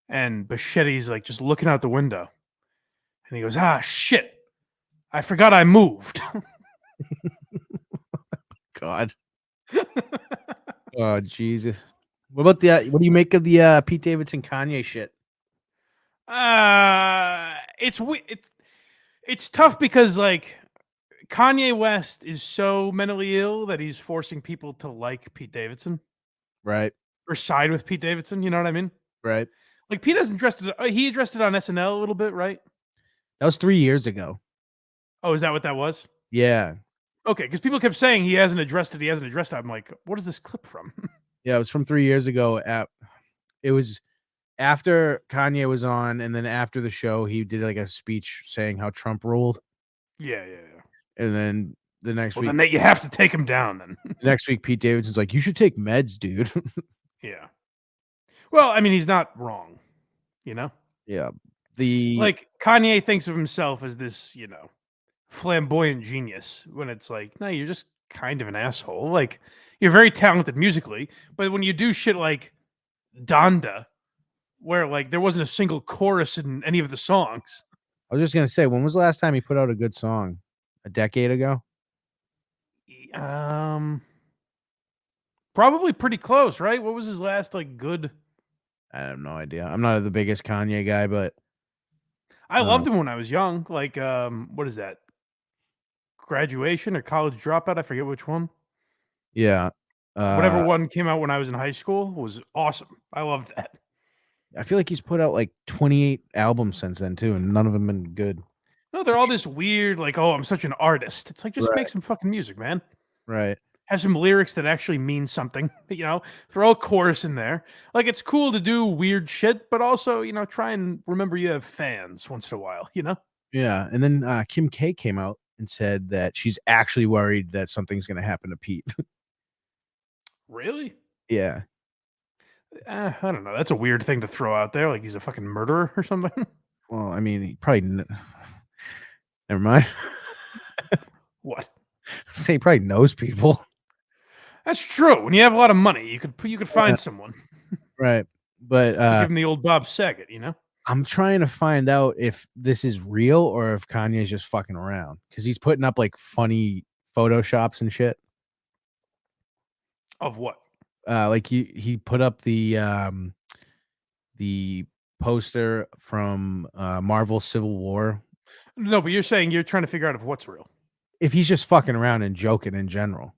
B: and Bichetti's like just looking out the window, and he goes, "Ah, shit! I forgot I moved."
A: God. Oh Jesus. What about the? What do you make of the Pete Davidson Kanye shit?
B: It's tough because like Kanye West is so mentally ill that he's forcing people to like Pete Davidson
A: Right.
B: or side with Pete Davidson. You know what I mean?
A: Right.
B: Like Pete hasn't addressed it. He addressed it on SNL a little bit, right?
A: That was 3 years ago.
B: Oh, is that what that was?
A: Yeah.
B: Okay, because people kept saying he hasn't addressed it. He hasn't addressed it. I'm like, what is this clip from?
A: Yeah, it was from 3 years ago. It was after Kanye was on, and then after the show, he did like a speech saying how Trump ruled,
B: yeah.
A: and then the next
B: Well,
A: week,
B: then you have to take him down. Then
A: Pete Davidson's like, "You should take meds, dude."
B: yeah. Well, I mean, he's not wrong. You know,
A: Yeah. The
B: like Kanye thinks of himself as this, flamboyant genius. When it's like, no, you're just kind of an asshole. Like you're very talented musically, but when you do shit like Donda, where like there wasn't a single chorus in any of the songs.
A: I was just gonna say, when was the last time he put out a good song? A decade ago?
B: Probably pretty close, right? What was his last like good?
A: I have no idea. I'm not the biggest Kanye guy, but
B: I loved him when I was young. Like, what is that? Graduation or college dropout? I forget which one.
A: yeah.
B: Whatever one came out when I was in high school was awesome. I loved that.
A: I feel like he's put out like 28 albums since then too, and none of them been good.
B: No, they're all this weird, like, oh, I'm such an artist. It's like just make some fucking music, man.
A: Right.
B: Have some lyrics that actually mean something, throw a chorus in there. Like it's cool to do weird shit, but also, try and remember you have fans once in a while,
A: Yeah. And then Kim K came out and said that she's actually worried that something's gonna happen to Pete.
B: Really?
A: Yeah.
B: I don't know. That's a weird thing to throw out there. Like he's a fucking murderer or something.
A: Well, I mean, he probably never mind.
B: What?
A: Say he probably knows people.
B: That's true. When you have a lot of money, you could find someone.
A: Right. But
B: Give him the old Bob Saget,
A: I'm trying to find out if this is real or if Kanye's just fucking around, because he's putting up like funny photoshops and shit.
B: Of what?
A: Like he put up the poster from Marvel Civil War.
B: No, but you're saying you're trying to figure out if what's real.
A: If he's just fucking around and joking in general.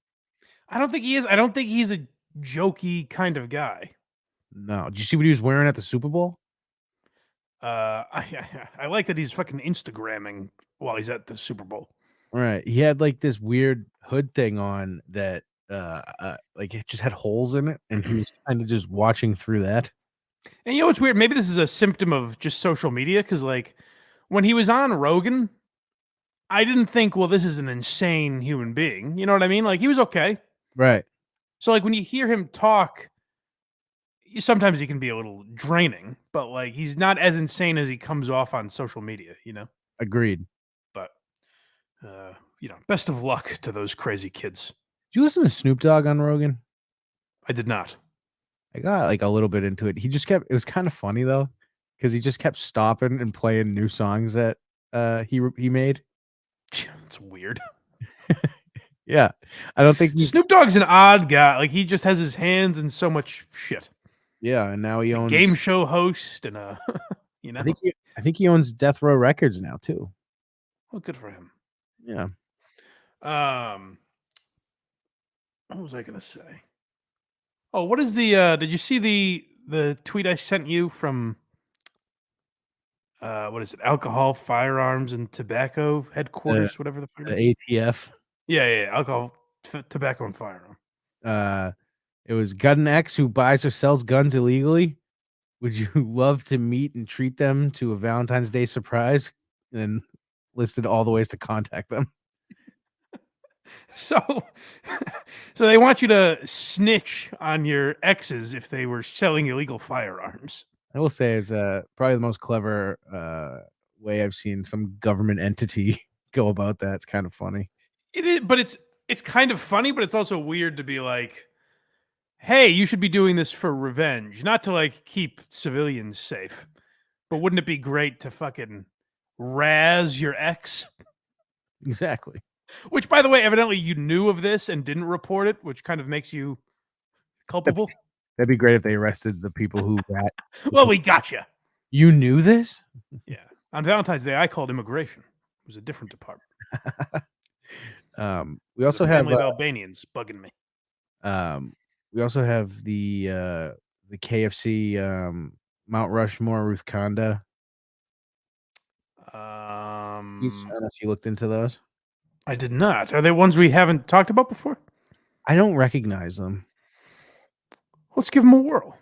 B: I don't think he is. I don't think he's a jokey kind of guy.
A: No. Did you see what he was wearing at the Super Bowl?
B: I like that he's fucking Instagramming while he's at the Super Bowl.
A: Right. He had like this weird hood thing on that like it just had holes in it, and he was kind of just watching through that.
B: And you know what's weird? Maybe this is a symptom of just social media, because like when he was on Rogan, I didn't think, well, this is an insane human being. You know what I mean? Like he was okay.
A: Right.
B: So like when you hear him talk, sometimes he can be a little draining, but like he's not as insane as he comes off on social media,
A: Agreed.
B: But best of luck to those crazy kids.
A: Did you listen to Snoop Dogg on Rogan?
B: I did not.
A: I got like a little bit into it. It was kind of funny though, because he just kept stopping and playing new songs that he made.
B: It's weird.
A: Yeah, I don't think he's.
B: Snoop Dogg's an odd guy. Like he just has his hands in so much shit.
A: Yeah, and now he
B: A
A: owns.
B: game show host and a, you know.
A: I think he owns Death Row Records now too.
B: Well, good for him.
A: Yeah.
B: What was I gonna say? Oh, what is the? Did you see the tweet I sent you from? What is it? Alcohol, firearms, and tobacco headquarters, whatever the fuck it is.
A: The ATF.
B: Yeah. Alcohol, tobacco, and firearm.
A: It was Gun X who buys or sells guns illegally. Would you love to meet and treat them to a Valentine's Day surprise? And then listed all the ways to contact them.
B: So, so they want you to snitch on your exes if they were selling illegal firearms.
A: I will say it's probably the most clever way I've seen some government entity go about that. It's kind of funny.
B: It is, but it's kind of funny, but it's also weird to be like, hey, you should be doing this for revenge, not to like keep civilians safe. But wouldn't it be great to fucking razz your ex?
A: Exactly.
B: Which, by the way, evidently you knew of this and didn't report it, which kind of makes you culpable.
A: That'd be great if they arrested the people who rat.
B: Well, we got you.
A: You knew this?
B: Yeah. On Valentine's Day, I called immigration. It was a different department.
A: We also
B: a
A: have
B: family of Albanians bugging me.
A: We also have the KFC Mount Rushmore Ruthkanda. I don't know if you looked into those.
B: I did not. Are they ones we haven't talked about before?
A: I don't recognize them.
B: Let's give them a whirl.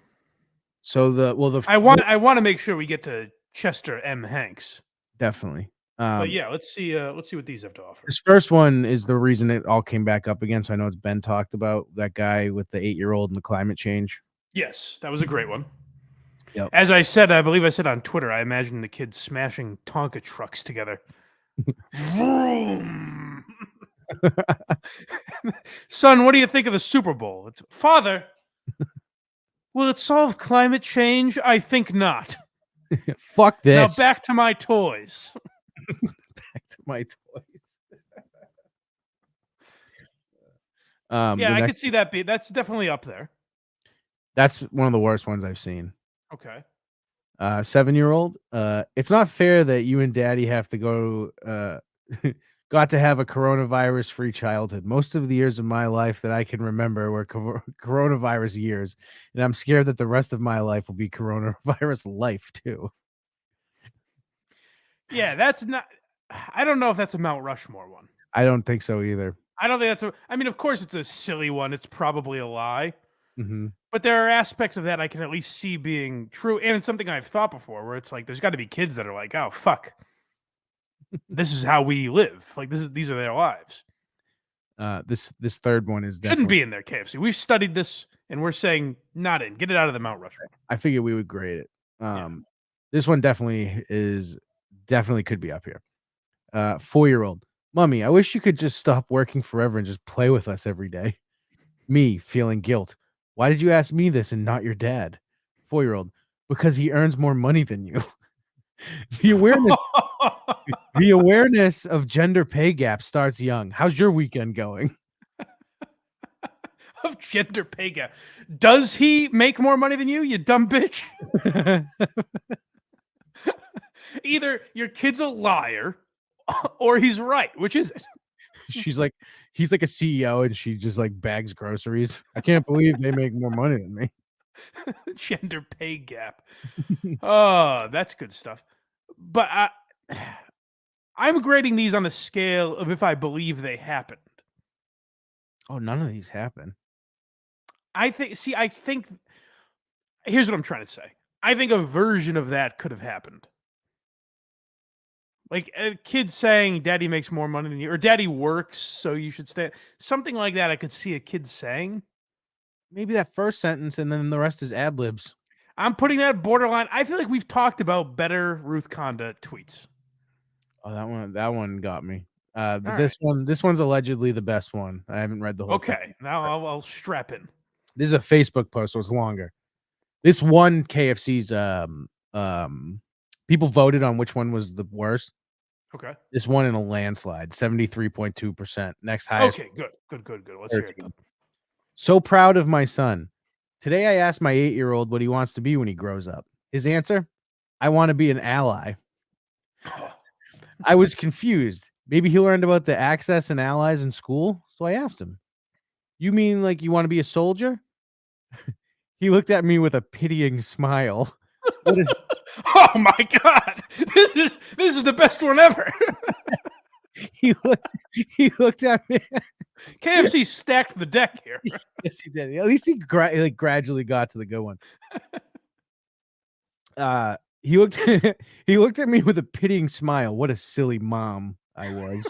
A: So
B: I want to make sure we get to Chester M. Hanks.
A: Definitely.
B: But yeah, let's see what these have to offer.
A: This first one is the reason it all came back up again. So I know it's been talked about, that guy with the 8-year-old and the climate change.
B: Yes, that was a great one.
A: Yep.
B: As I said, I believe I said on Twitter, I imagine the kids smashing Tonka trucks together. Vroom. Son, what do you think of the Super Bowl? Father, will it solve climate change? I think not.
A: Fuck this.
B: Now back to my toys.
A: Back to my toys.
B: Yeah, I could see that. That's definitely up there.
A: That's one of the worst ones I've seen.
B: Okay.
A: 7-year-old. It's not fair that you and Daddy have to go. Got to have a coronavirus-free childhood. Most of the years of my life that I can remember were coronavirus years, and I'm scared that the rest of my life will be coronavirus life too.
B: Yeah, that's not. I don't know if that's a Mount Rushmore one.
A: I don't think so either.
B: I don't think that's a. I mean, of course, it's a silly one. It's probably a lie.
A: Mm-hmm.
B: But there are aspects of that I can at least see being true, and it's something I've thought before, where it's like there's got to be kids that are like, "Oh fuck, this is how we live. Like these are their lives."
A: This third one is
B: Shouldn't be in there. KFC. We've studied this, and we're saying not in. Get it out of the Mount Rushmore.
A: I figured we would grade it.
B: Yeah.
A: This one definitely could be up here. 4-year-old. Mommy, I wish you could just stop working forever and just play with us every day. Me feeling guilt. Why did you ask me this and not your dad? 4-year-old. Because he earns more money than you. The awareness of gender pay gap starts young. How's your weekend going?
B: Of gender pay gap. Does he make more money than you, you dumb bitch? Either your kid's a liar or he's right. Which is it?
A: He's like a CEO and she just like bags groceries. I can't believe they make more money than me.
B: Gender pay gap. Oh, that's good stuff. But I'm grading these on a scale of if I believe they happened.
A: Oh, none of these happen.
B: I think here's what I'm trying to say. I think a version of that could have happened. Like a kid saying daddy makes more money than you, or daddy works, so you should stay. Something like that I could see a kid saying.
A: Maybe that first sentence and then the rest is ad libs.
B: I'm putting that borderline. I feel like we've talked about better Ruthkanda tweets.
A: Oh, that one got me. This one's allegedly the best one. I haven't read the whole thing.
B: Okay, now I'll strap in.
A: This is a Facebook post, so it's longer. This one KFC's people voted on which one was the worst.
B: Okay.
A: This won in a landslide, 73.2%. Next highest,
B: Okay, good. Let's hear it.
A: 13. So proud of my son. Today I asked my 8-year-old what he wants to be when he grows up. His answer, I want to be an ally.
B: Oh,
A: I was confused. Maybe he learned about the Access and allies in school. So I asked him, you mean like you want to be a soldier? He looked at me with a pitying smile. What is
B: oh my God. This is the best one ever.
A: he looked at me.
B: KFC stacked the deck here.
A: Yes, he did. At least he gradually got to the good one. He looked he looked at me with a pitying smile. What a silly mom I was.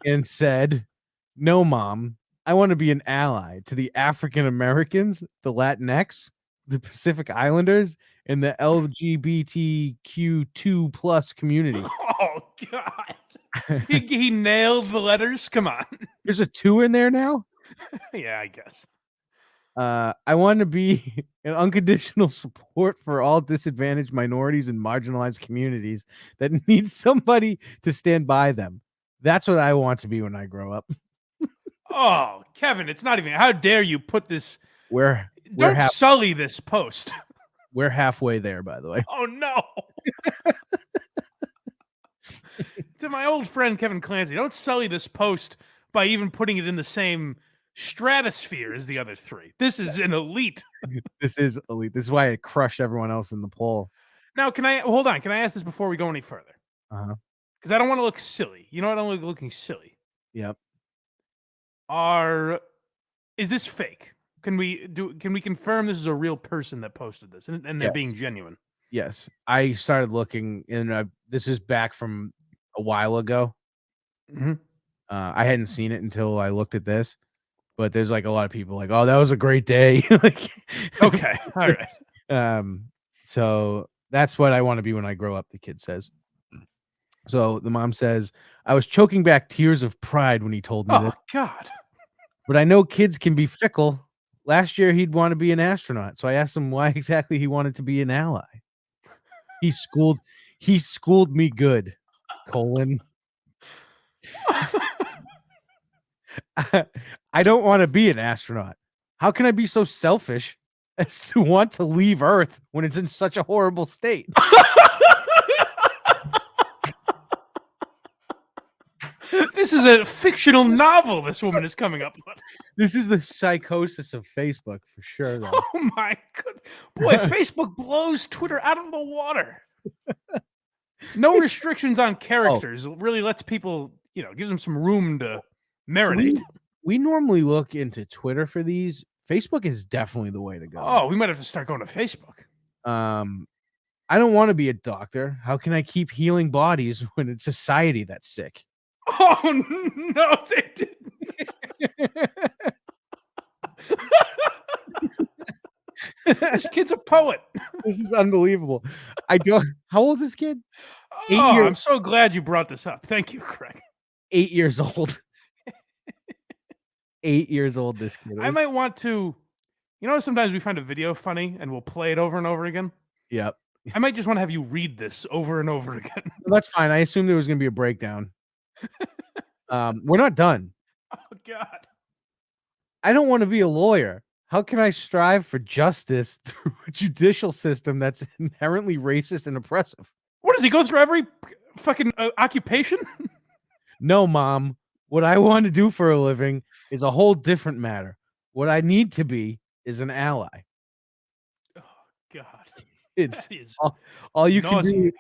A: And said, "No, mom. I want to be an ally to the African Americans, the Latinx, the Pacific Islanders, and the LGBTQ2+ community."
B: Oh God. He nailed the letters. Come on.
A: There's a 2 in there now.
B: Yeah, I guess.
A: I want to be an unconditional support for all disadvantaged minorities and marginalized communities that need somebody to stand by them. That's what I want to be when I grow up.
B: Oh, Kevin, it's not even. How dare you put this?
A: We're
B: Don't sully this post.
A: we're halfway there, by the way.
B: Oh no. To my old friend Kevin Clancy, don't sully this post by even putting it in the same stratosphere as the other three. This is an elite.
A: This is elite. This is why I crushed everyone else in the poll.
B: Now, hold on? Can I ask this before we go any further?
A: Uh-huh.
B: Because I don't want to look silly. You know, I don't like looking silly.
A: Yep.
B: Is this fake? Can we confirm this is a real person that posted this and they're
A: Yes.
B: being genuine?
A: Yes. I started looking, and this is back from a while ago.
B: Mhm.
A: I hadn't seen it until I looked at this, but there's like a lot of people like, "Oh, that was a great day." Like,
B: Okay, all right.
A: So that's what I want to be when I grow up, the kid says. So the mom says, I was choking back tears of pride when he told me
B: Oh
A: this,
B: God.
A: but I know kids can be fickle. Last year he'd want to be an astronaut, so I asked him why exactly he wanted to be an ally. He schooled me good. Colon. I don't want to be an astronaut. How can I be so selfish as to want to leave Earth when it's in such a horrible state?
B: This is a fictional novel this woman is coming up with.
A: This is the psychosis of Facebook for sure, though.
B: Oh my god. Boy, Facebook blows Twitter out of the water. No restrictions on characters. It really lets people, gives them some room to marinate.
A: We normally look into Twitter for these. Facebook is definitely the way to go.
B: Oh, we might have to start going to Facebook.
A: I don't want to be a doctor. How can I keep healing bodies when it's society that's sick?
B: Oh no, they didn't. This kid's a poet.
A: This is unbelievable. How old is this kid?
B: I'm so glad you brought this up. Thank you, Craig.
A: 8 years old. 8 years old, this kid is.
B: I might want to, sometimes we find a video funny and we'll play it over and over again.
A: Yep.
B: I might just want to have you read this over and over again.
A: Well, that's fine. I assumed there was going to be a breakdown. We're not done.
B: Oh, God.
A: I don't want to be a lawyer. How can I strive for justice through a judicial system that's inherently racist and oppressive?
B: What does he go through every fucking occupation?
A: No, Mom. What I want to do for a living is a whole different matter. What I need to be is an ally.
B: Oh, God.
A: It's
B: That is
A: all you can do.
B: nauseating.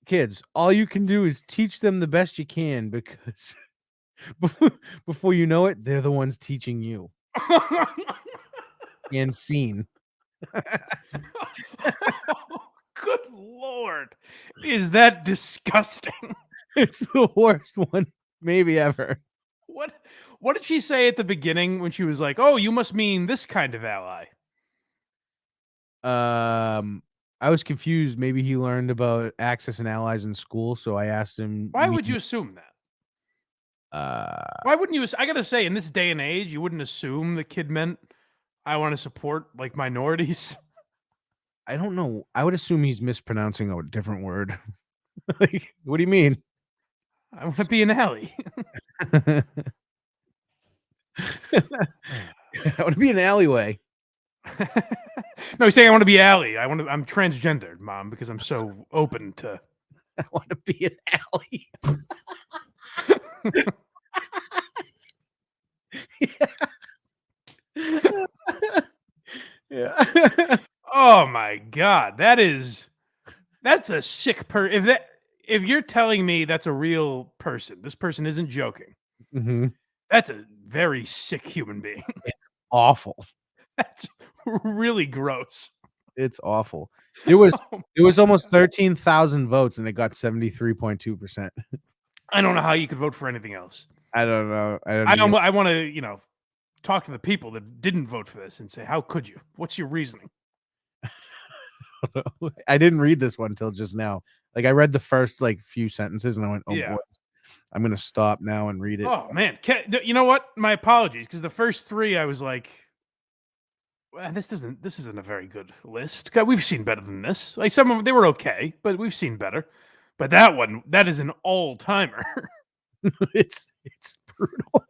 A: Kids, all you can do is teach them the best you can, because before you know it, they're the ones teaching you. And scene.
B: Good Lord. Is that disgusting?
A: It's the worst one maybe ever.
B: What did she say at the beginning when she was like, "Oh, you must mean this kind of ally"?
A: I was confused. Maybe he learned about Access and allies in school, so I asked him.
B: Why would you assume that? Why wouldn't you? I gotta say, in this day and age, you wouldn't assume the kid meant I want to support like minorities.
A: I don't know. I would assume he's mispronouncing a different word. Like, what do you mean?
B: I want to be an alley.
A: I want to be an alleyway.
B: No, he's saying I want to be alley. I'm transgendered, Mom, because I'm so open to.
A: I want to be an alley. Yeah.
B: Oh my God, that's a sick if you're telling me that's a real person, this person isn't joking.
A: Mhm.
B: That's a very sick human being.
A: Awful.
B: That's really gross.
A: It's awful. There was almost 13,000 votes, and they got 73.2%.
B: I don't know how you could vote for anything else.
A: I don't know.
B: I want to, talk to the people that didn't vote for this and say, how could you? What's your reasoning?
A: I didn't read this one until just now. Like, I read the first few sentences, and I went, "Oh
B: Yeah.
A: boy, I'm gonna stop now and read it."
B: Oh man, you know what? My apologies, because the first three I was like, well, this isn't a very good list. God, we've seen better than this. Like some of them, they were okay, but we've seen better. But that one, that is an all timer.
A: It's brutal.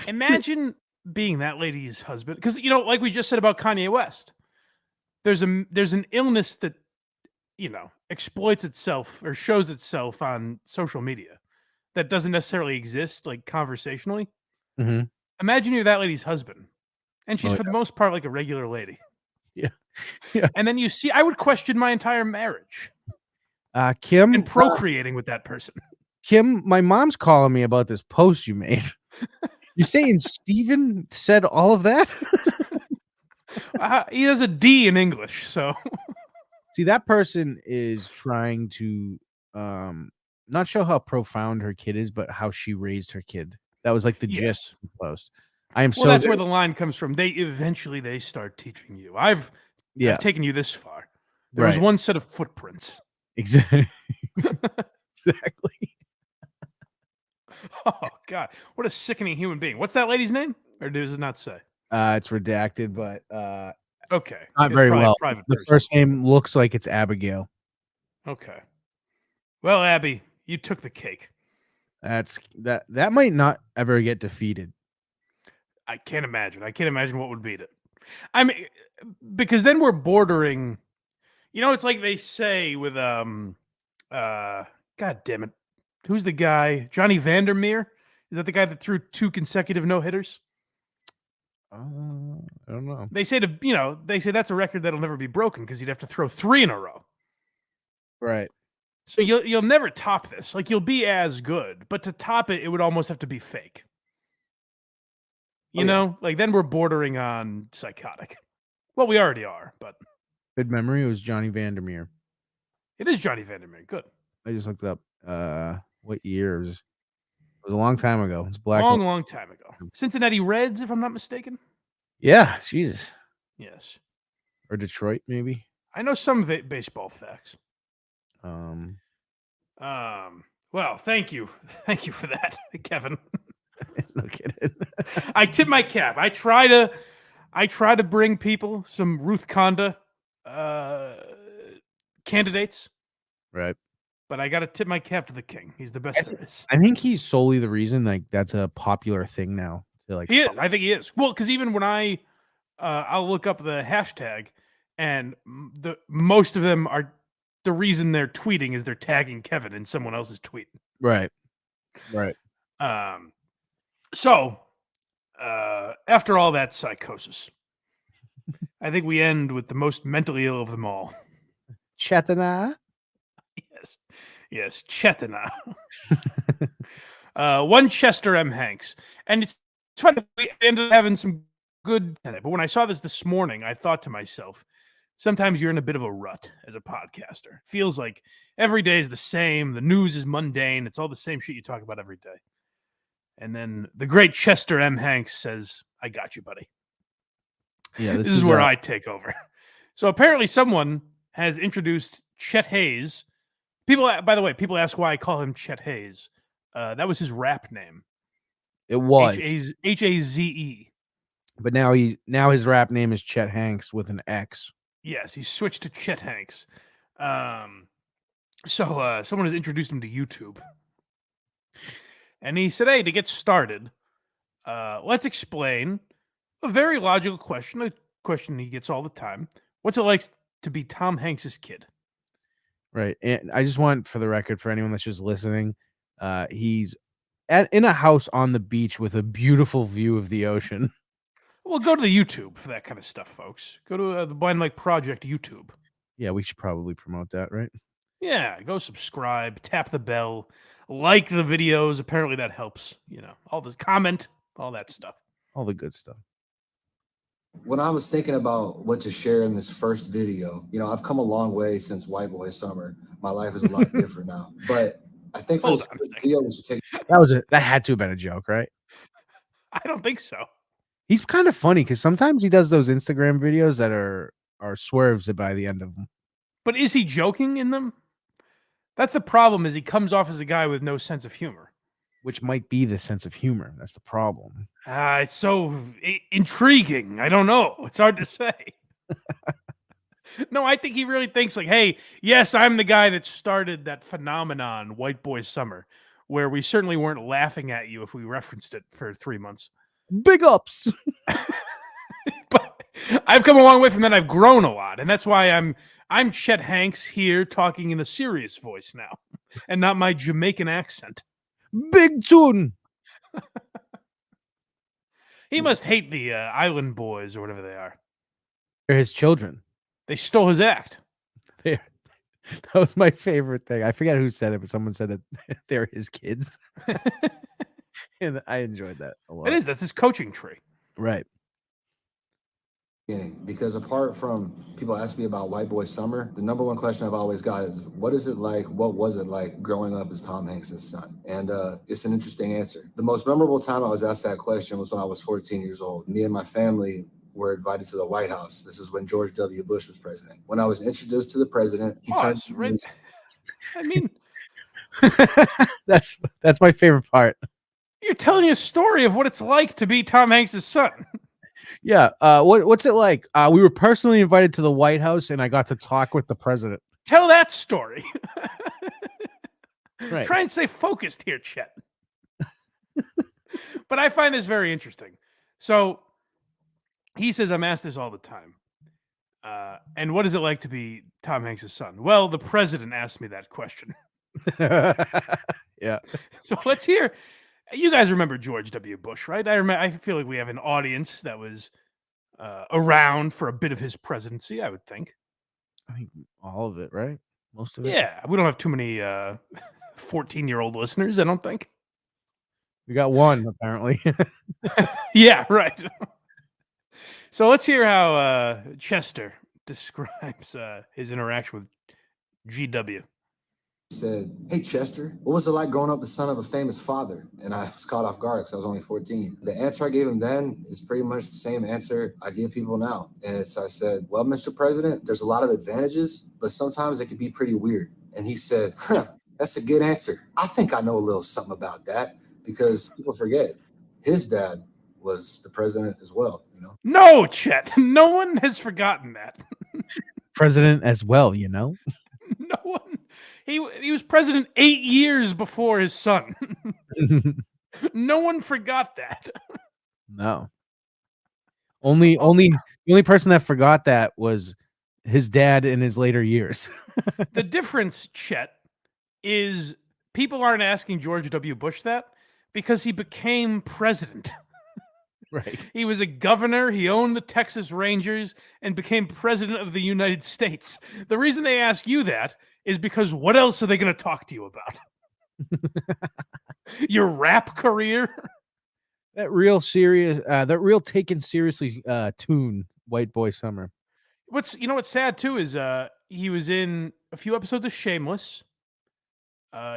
B: Imagine being that lady's husband, because like we just said about Kanye West, there's an illness that exploits itself or shows itself on social media that doesn't necessarily exist like conversationally.
A: Mhm.
B: Imagine you're that lady's husband, and she's
A: Oh,
B: for the most part like a regular lady.
A: Yeah. Yeah.
B: And then I would question my entire marriage
A: Kim,
B: and procreating with that person.
A: Kim, my mom's calling me about this post you made. You saying Steven said all of that?
B: He has a D in English, so
A: See, that person is trying to not show how profound her kid is, but how she raised her kid. That was like the gist
B: yes.
A: of the post. I am
B: Well, that's where the line comes from. They start teaching you. I've taken you this far. There was
A: Right.
B: one set of footprints.
A: Exactly. Exactly.
B: Oh God, what a sickening human being. What's that lady's name? Or does it not say?
A: It's redacted, but
B: Okay.
A: not
B: It's
A: very
B: probably a
A: well.
B: private
A: The
B: person.
A: first name looks like it's Abigail.
B: Okay. Well, Abby, you took the cake.
A: That might not ever get defeated.
B: I can't imagine. I can't imagine what would beat it. I mean, because then we're bordering. It's like they say with God damn it, who's the guy? Johnny Vandermeer? Is that the guy that threw 2 consecutive no hitters?
A: I don't know.
B: They say that's a record that'll never be broken because he'd have to throw 3 in a row.
A: Right.
B: So you'll never top this. Like, you'll be as good, but to top it, it would almost have to be fake. You know, like then we're bordering on psychotic. Well, we already are, but
A: Good memory. It was Johnny Vandermeer.
B: it is Johnny Vandermeer. Good.
A: I just looked it up. What year? It was a long time ago. It's black.
B: Long time ago. Cincinnati Reds, if I'm not mistaken.
A: Yeah, Jesus.
B: Yes.
A: Or Detroit, maybe.
B: I know some baseball facts. Well, thank you. Thank you for that, Kevin.
A: No kidding.
B: I tip my cap. I try to bring people some Ruthkanda candidates.
A: Right.
B: But I got to tip my cap to the king. He's the best there is.
A: I think he's solely the reason that's a popular thing now.
B: He is. I think he is. Well, because even when I'll look up the hashtag, and most of them are the reason they're tweeting is they're tagging Kevin in someone else's tweet.
A: Right. Right.
B: So after all that psychosis, I think we end with the most mentally ill of them all.
A: Chetana.
B: Yes, Chetana. One Chester M. Hanks. And it's funny, we ended up having some good, but when I saw this morning, I thought to myself, sometimes you're in a bit of a rut as a podcaster. Feels like every day is the same. The news is mundane. It's all the same shit you talk about every day. And then the great Chester M. Hanks says, I got you, buddy.
A: Yeah,
B: this is where I take over. So apparently someone has introduced Chet Hayes. By the way, people ask why I call him Chet Hayes. That was his rap name.
A: It was
B: Haze.
A: But now his rap name is Chet Hanx with an X.
B: Yes, he switched to Chet Hanx. So someone has introduced him to YouTube. And he said, hey, to get started, let's explain a very logical question, a question he gets all the time. What's it like to be Tom Hanks's kid?
A: Right. And I just want, for the record, for anyone that's just listening, he's in a house on the beach with a beautiful view of the ocean.
B: Well, go to the YouTube for that kind of stuff, folks. Go to the Blind Mike Project YouTube.
A: Yeah, we should probably promote that, right?
B: Yeah, go subscribe, tap the bell, like the videos. Apparently that helps. You know, all this comment, all that stuff.
A: All the good stuff.
E: When I was thinking about what to share in this first video, you know, I've come a long way since White Boy Summer. My life is a lot different now. But I think for
B: Hold
E: this
B: on a second.
E: video, we should take
A: That had to have been a joke, right?
B: I don't think so.
A: He's kind of funny because sometimes he does those Instagram videos that are swerves by the end of them.
B: But is he joking in them? That's the problem, is he comes off as a guy with no sense of humor.
A: Which might be the sense of humor. That's the problem.
B: It's so intriguing. I don't know. It's hard to say. No, I think he really thinks like, hey, yes, I'm the guy that started that phenomenon, White Boy Summer, where we certainly weren't laughing at you if we referenced it for 3 months.
A: Big ups.
B: But I've come a long way from that. I've grown a lot. And that's why I'm Chet Hanx here talking in a serious voice now and not my Jamaican accent.
A: Big tune.
B: He must hate the Island Boys or whatever they are.
A: They're his children.
B: They stole his act.
A: That was my favorite thing. I forget who said it, but someone said that they're his kids. And I enjoyed that a lot.
B: It is. That's his coaching tree.
A: Right.
E: because apart from people ask me about White Boy Summer, the number one question I've always got is, what is it like? What was it like growing up as Tom Hanks' son? And it's an interesting answer. The most memorable time I was asked that question was when I was 14 years old. Me and my family were invited to the White House. This is when George W. Bush was president. When I was introduced to the president, he turned to me and said,
B: I mean,
A: that's my favorite part.
B: you're telling a story of what it's like to be Tom Hanks' son.
A: Yeah. What's it like? We were personally invited to the White House, and I got to talk with the president.
B: Tell that story.
A: Right.
B: Try and stay focused here, Chet. But I find this very interesting. So he says, I'm asked this all the time. And what is it like to be Tom Hanks' son? Well, the president asked me that question.
A: Yeah.
B: So let's hear. You guys remember George W. Bush, right? I feel like we have an audience that was around for a bit of his presidency, I would think.
A: I think all of it, right? Most of it.
B: Yeah, we don't have too many 14-year-old listeners, I don't think.
A: We got one, apparently.
B: Yeah, right. So let's hear how Chester describes his interaction with GW.
E: said, hey, Chester, what was it like growing up the son of a famous father? And I was caught off guard because I was only 14. The answer I gave him then is pretty much the same answer I give people now. And I said, well, Mr. President, there's a lot of advantages, but sometimes it can be pretty weird. And he said, that's a good answer. I think I know a little something about that, because people forget his dad was the president as well, you know?
B: No, Chet. No one has forgotten that.
A: President as well, you know?
B: No one. He was president 8 years before his son. No one forgot that.
A: No. The only person that forgot that was his dad in his later years.
B: The difference, Chet, is people aren't asking George W. Bush that because he became president.
A: Right.
B: He was a governor, he owned the Texas Rangers, and became president of the United States. The reason they ask you that is because what else are they going to talk to you about? Your rap career?
A: That real taken seriously tune, White Boy Summer.
B: What's sad too is he was in a few episodes of Shameless.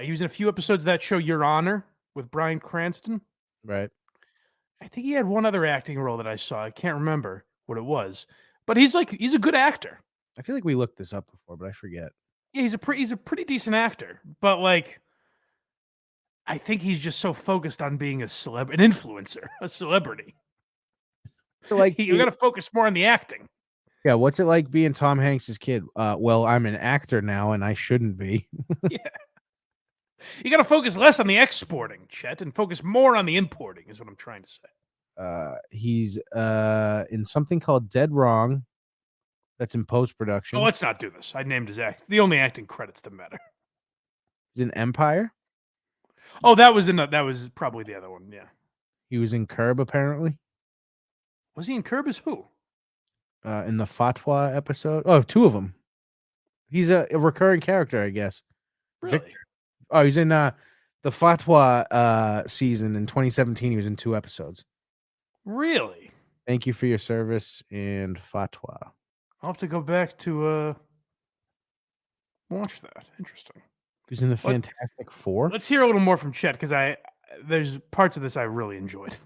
B: He was in a few episodes of that show Your Honor with Bryan Cranston.
A: Right.
B: I think he had one other acting role that I saw. I can't remember what it was. But he's a good actor.
A: I feel like we looked this up before, but I forget.
B: Yeah, he's a pretty decent actor. But like, I think he's just so focused on being an influencer, a celebrity.
A: Like
B: You got to focus more on the acting.
A: Yeah, what's it like being Tom Hanks's kid? Well, I'm an actor now, and I shouldn't be.
B: Yeah. You got to focus less on the exporting, Chet, and focus more on the importing, is what I'm trying to say.
A: He's in something called Dead Wrong. That's in post
B: Oh,
A: production.
B: let's not do this. I named his act. The only acting credits that matter.
A: He's in Empire.
B: Oh, that was probably the other one. Yeah.
A: He was in Curb, apparently.
B: Was he in Curb as who?
A: In the Fatwa episode. Oh, two of them. He's a recurring character, I guess.
B: Really?
A: Victor. Oh, he's in the Fatwa season in 2017. He was in 2 episodes.
B: Really?
A: Thank you for your service and Fatwa.
B: I'll have to go back to watch that. Interesting.
A: He's in the Fantastic Four.
B: Let's hear a little more from Chet, because there's parts of this I really enjoyed.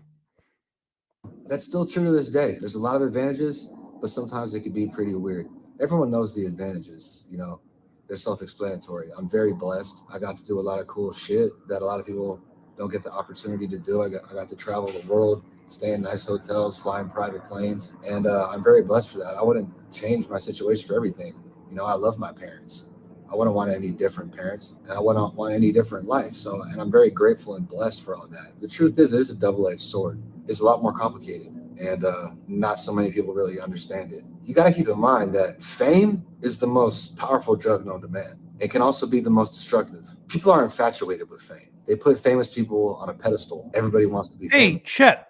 E: That's still true to this day. There's a lot of advantages, but sometimes it can be pretty weird. Everyone knows the advantages, you know, they're self-explanatory. I'm very blessed. I got to do a lot of cool shit that a lot of people don't get the opportunity to do. I got to travel the world, stay in nice hotels, fly in private planes, and I'm very blessed for that. I wouldn't change my situation for everything. You know, I love my parents. I wouldn't want any different parents, and I wouldn't want any different life. So, and I'm very grateful and blessed for all that. The truth is, it's a double-edged sword. It's a lot more complicated, and not so many people really understand it. You got to keep in mind that fame is the most powerful drug known to man. It can also be the most destructive. People are infatuated with fame. They put famous people on a pedestal. Everybody wants to be famous.
B: Hey, Chet,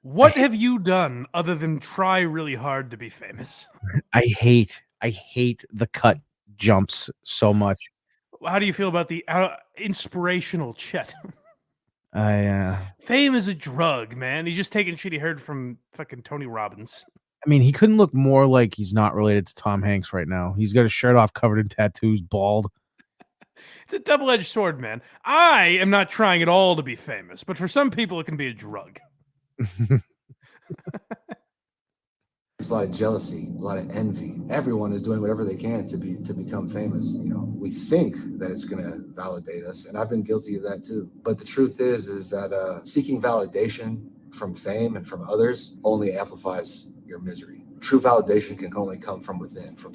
B: what have you done other than try really hard to be famous?
A: I hate the cut jumps so much.
B: How do you feel about the inspirational Chet?
A: I
B: Fame is a drug, man. He's just taking shit he heard from fucking Tony Robbins.
A: mean, he couldn't look more like he's not related to Tom Hanks right now. He's got his shirt off, covered in tattoos, bald.
B: It's a double-edged sword, man. I am not trying at all to be famous, but for some people, it can be a drug.
E: It's a lot of jealousy, a lot of envy. Everyone is doing whatever they can to become famous. You know, we think that it's going to validate us, and I've been guilty of that too. But the truth is that seeking validation from fame and from others only amplifies your misery. True validation can only come from within, from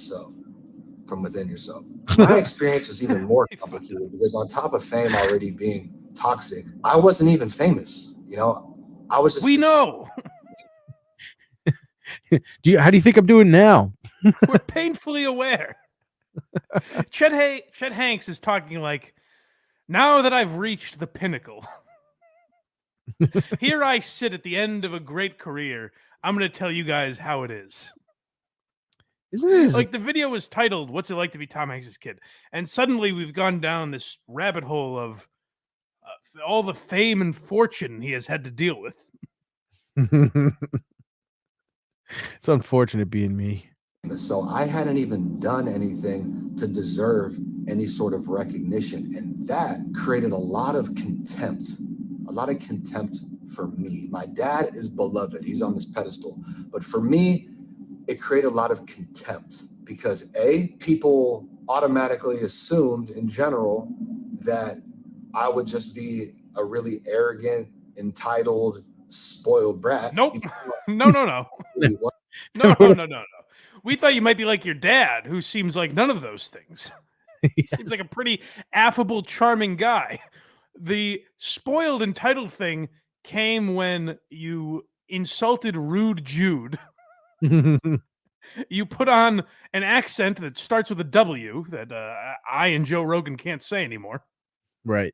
E: within yourself. My experience was even more complicated because on top of fame already being toxic, I wasn't even famous. You know, I was just.
B: We know.
A: How do you think I'm doing now?
B: We're painfully aware. Chet Hanx is talking like, now that I've reached the pinnacle, here I sit at the end of a great career. I'm going to tell you guys how it is.
A: Isn't it
B: Like, the video was titled, "What's It Like to Be Tom Hanks' Kid?" And suddenly we've gone down this rabbit hole of all the fame and fortune he has had to deal with.
A: It's unfortunate being me.
E: So I hadn't even done anything to deserve any sort of recognition. And that created a lot of contempt for me. My dad is beloved. He's on this pedestal. But for me, it created a lot of contempt because people automatically assumed in general that I would just be a really arrogant, entitled, spoiled brat.
B: Nope. No. No. We thought you might be like your dad, who seems like none of those things. He seems like a pretty affable, charming guy. The spoiled, entitled thing came when you insulted Rude Jude. You put on an accent that starts with a W that I and Joe Rogan can't say anymore.
A: Right.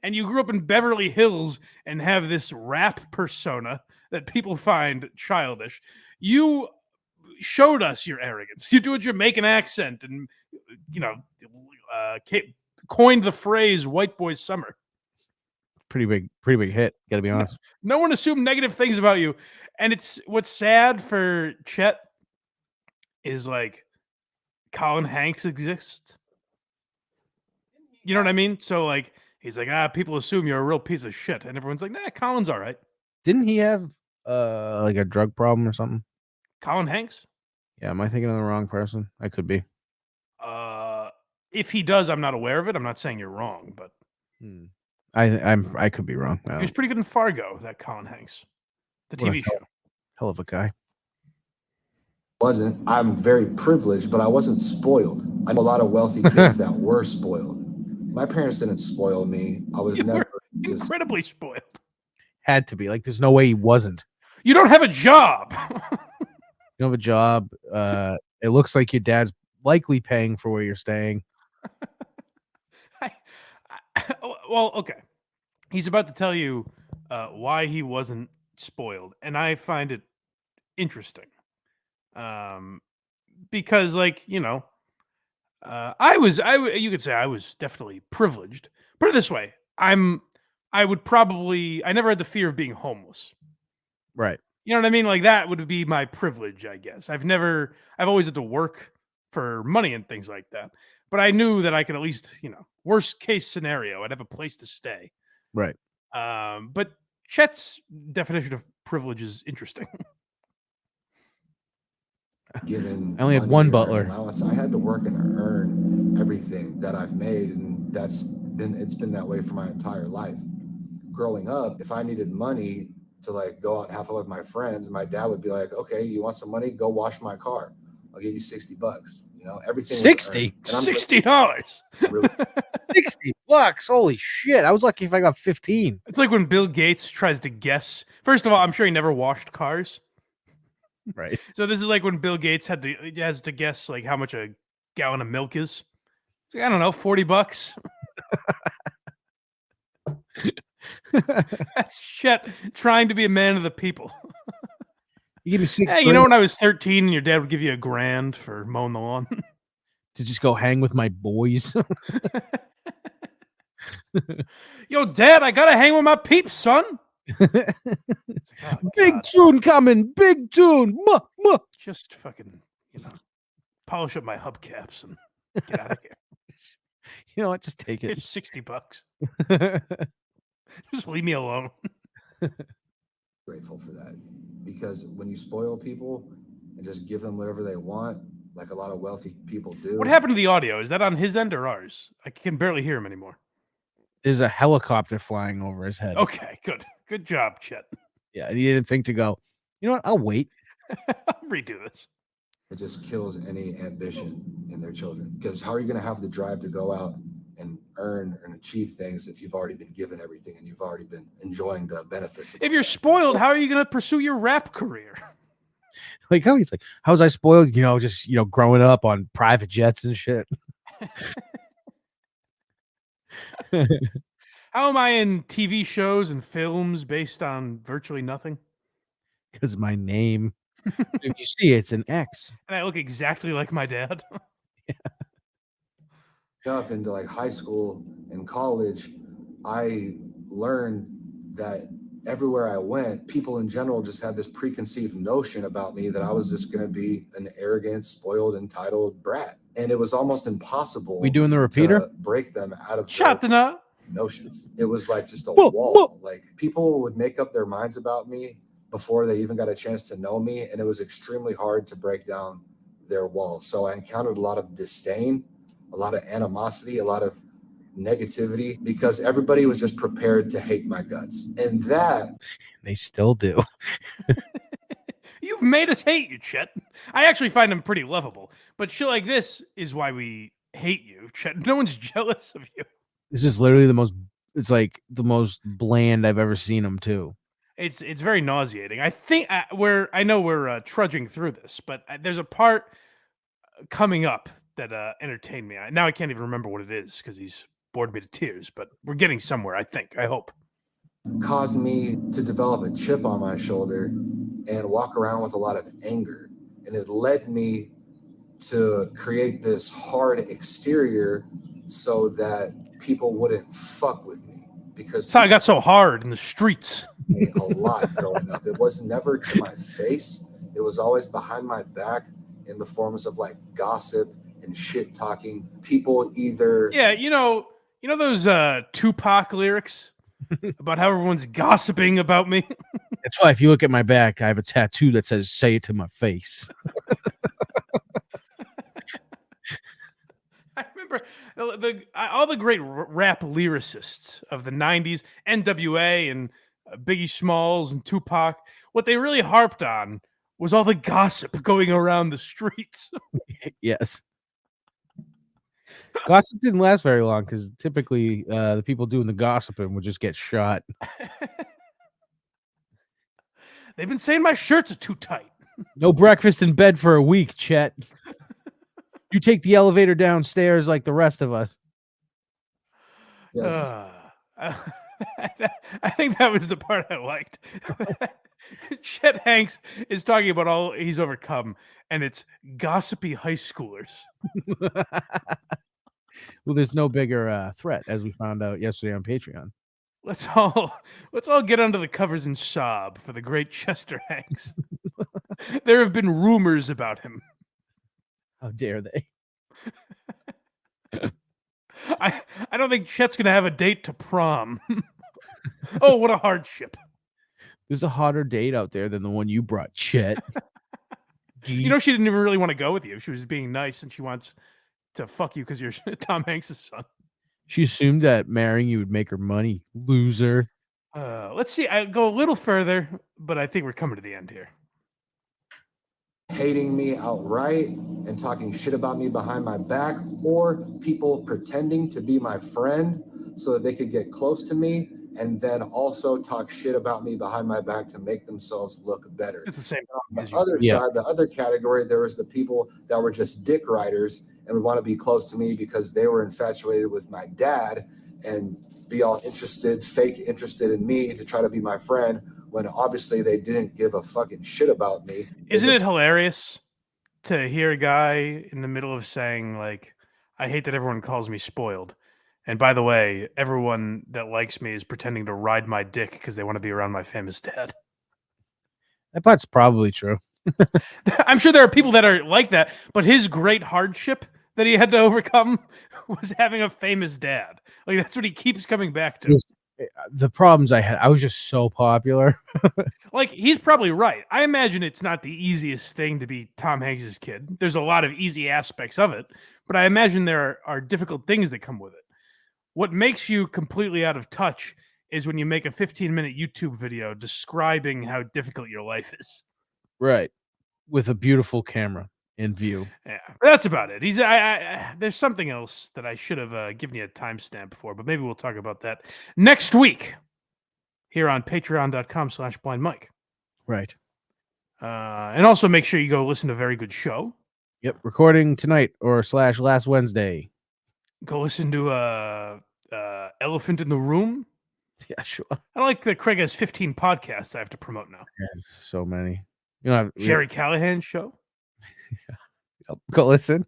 B: And you grew up in Beverly Hills and have this rap persona that people find childish. You showed us your arrogance. You do a Jamaican accent and, coined the phrase "white boy summer."
A: Pretty big hit. Gotta be honest.
B: No one assumed negative things about you. And it's what's sad for Chet is like Colin Hanks exists. You know what I mean? So like he's like, people assume you're a real piece of shit. And everyone's like, nah, Colin's all right.
A: Didn't he have like a drug problem or something?
B: Colin Hanks?
A: Yeah, am I thinking of the wrong person? I could be.
B: If he does, I'm not aware of it. I'm not saying you're wrong, but
A: I could be wrong.
B: He was pretty good in Fargo, that Colin Hanks. The TV show.
A: Hell of a guy.
E: wasn't. I'm very privileged, but I wasn't spoiled. I know a lot of wealthy kids that were spoiled. My parents didn't spoil me. I was never just
B: Incredibly spoiled.
A: Had to be. Like, there's no way he wasn't.
B: You don't have a job.
A: You don't have a job. It looks like your dad's likely paying for where you're staying.
B: Well, okay. He's about to tell you why he wasn't spoiled, and I find it interesting. Because, like, you know, you could say I was definitely privileged. Put it this way, I never had the fear of being homeless.
A: Right.
B: You know what I mean? Like, that would be my privilege, I guess. I've always had to work for money and things like that. But I knew that I could at least, you know, worst case scenario, I'd have a place to stay.
A: Right.
B: But Chet's definition of privilege is interesting.
E: given
A: I only had
E: money
A: one
E: or an
A: butler.
E: allowance. I had to work and earn everything that I've made, and it's been that way for my entire life. Growing up, if I needed money to like go out and have fun with my friends, my dad would be like, "Okay, you want some money? Go wash my car. I'll give you $60." You know, everything.
A: 60?
B: $60.
E: Really,
A: $60. Holy shit. I was lucky if I got 15.
B: It's like when Bill Gates tries to guess. First of all, I'm sure he never washed cars.
A: Right.
B: So this is like when Bill Gates has to guess like how much a gallon of milk is. It's like, I don't know, $40. That's Chet trying to be a man of the people.
A: You give me 6
B: Hey, you know when I was 13 and your dad would give you $1,000 for mowing the lawn?
A: to just go hang with my boys.
B: Yo, Dad, I gotta hang with my peeps, son. It's like, oh,
A: Big
B: God.
A: tune coming. Big tune. Muh, muh.
B: Just fucking, you know, polish up my hubcaps and get out of here.
A: You know what? Just take it.
B: It's $60. Just leave me alone.
E: grateful for that, because when you spoil people and just give them whatever they want, like a lot of wealthy people do.
B: What happened to the audio? Is that on his end or ours? I can barely hear him anymore.
A: There's a helicopter flying over his head.
B: Okay, good. Good job, Chet.
A: Yeah, he didn't think to go, you know what? I'll wait.
B: I'll redo this.
E: It just kills any ambition in their children, because how are you going to have the drive to go out and earn and achieve things if you've already been given everything and you've already been enjoying the benefits of
B: If you're spoiled, how are you going to pursue your rap career?
A: Like how he's like, how was I spoiled? You know, just, you know, growing up on private jets and shit.
B: How am I in TV shows and films based on virtually nothing?
A: Because my name, if you see it's an X.
B: And I look exactly like my dad.
E: up into like high school and college. I learned that everywhere I went, people in general just had this preconceived notion about me that I was just going to be an arrogant, spoiled, entitled brat. And it was almost impossible.
A: We doing the repeater?
E: To break them out of
B: Shut the nut.
E: notions. It was like just a
A: Whoa,
E: wall.
A: whoa.
E: Like people would make up their minds about me before they even got a chance to know me. And it was extremely hard to break down their walls. So I encountered a lot of disdain, a lot of animosity, a lot of negativity, because everybody was just prepared to hate my guts. And that
A: They still do.
B: You've made us hate you, Chet. I actually find him pretty lovable. But shit like this is why we hate you, Chet. No one's jealous of you.
A: This is literally it's like the most bland I've ever seen him too.
B: It's very nauseating. I think I know we're trudging through this, but there's a part coming up that entertained me. Now I can't even remember what it is because he's bored me to tears, but we're getting somewhere, I think. I hope.
E: caused me to develop a chip on my shoulder and walk around with a lot of anger. And it led me to create this hard exterior so that people wouldn't fuck with me, because
B: That's how I got so hard in the streets.
E: a lot growing up. It was never to my face. It was always behind my back in the forms of like gossip and shit talking. People either
B: Yeah, you know those Tupac lyrics about how everyone's gossiping about me.
A: That's why if you look at my back, I have a tattoo that says "Say it to my face."
B: I remember all the great rap lyricists of the 90s, NWA and Biggie Smalls and Tupac. What they really harped on was all the gossip going around the streets.
A: Yes. Gossip didn't last very long because typically the people doing the gossiping would just get shot.
B: They've been saying my shirts are too tight.
A: No breakfast in bed for a week, Chet. You take the elevator downstairs like the rest of us.
E: Yes.
B: I think that was the part I liked. Chet Hanx is talking about all he's overcome, and it's gossipy high schoolers.
A: Well, there's no bigger threat, as we found out yesterday on Patreon.
B: Let's all get under the covers and sob for the great Chester Hanks. There have been rumors about him.
A: How dare they?
B: I don't think Chet's gonna have a date to prom. Oh, what a hardship.
A: There's a hotter date out there than the one you brought, Chet.
B: You know, she didn't even really want to go with you. She was being nice, and she wants to fuck you because you're Tom Hanks' son.
A: She assumed that marrying you would make her money. Loser.
B: Let's see. I go a little further, but I think we're coming to the end here.
E: Hating me outright and talking shit about me behind my back, or people pretending to be my friend so that they could get close to me and then also talk shit about me behind my back to make themselves look better.
B: It's the same.
E: On the other side, the other category, there was the people that were just dick riders and would want to be close to me because they were infatuated with my dad and be all fake interested in me to try to be my friend, when obviously they didn't give a fucking shit about me.
B: Isn't it hilarious to hear a guy in the middle of saying, like, I hate that everyone calls me spoiled. And by the way, everyone that likes me is pretending to ride my dick because they want to be around my famous dad.
A: That part's probably true.
B: I'm sure there are people that are like that, but his great hardship that he had to overcome was having a famous dad. Like, that's what he keeps coming back to.
A: The problems I had, I was just so popular.
B: Like, he's probably right. I imagine it's not the easiest thing to be Tom Hanks' kid. There's a lot of easy aspects of it, but I imagine there are difficult things that come with it. What makes you completely out of touch is when you make a 15-minute YouTube video describing how difficult your life is.
A: Right. With a beautiful camera in view.
B: Yeah, that's about it. There's something else that I should have given you a timestamp for, but maybe we'll talk about that next week here on patreon.com/blindmike.
A: Right.
B: And also make sure you go listen to Very Good Show.
A: Yep. Recording tonight or / last Wednesday.
B: Go listen to Elephant in the Room.
A: Yeah, sure.
B: I like that Craig has 15 podcasts I have to promote now.
A: Yeah, so many. You know,
B: Jerry Callahan Show.
A: Go listen.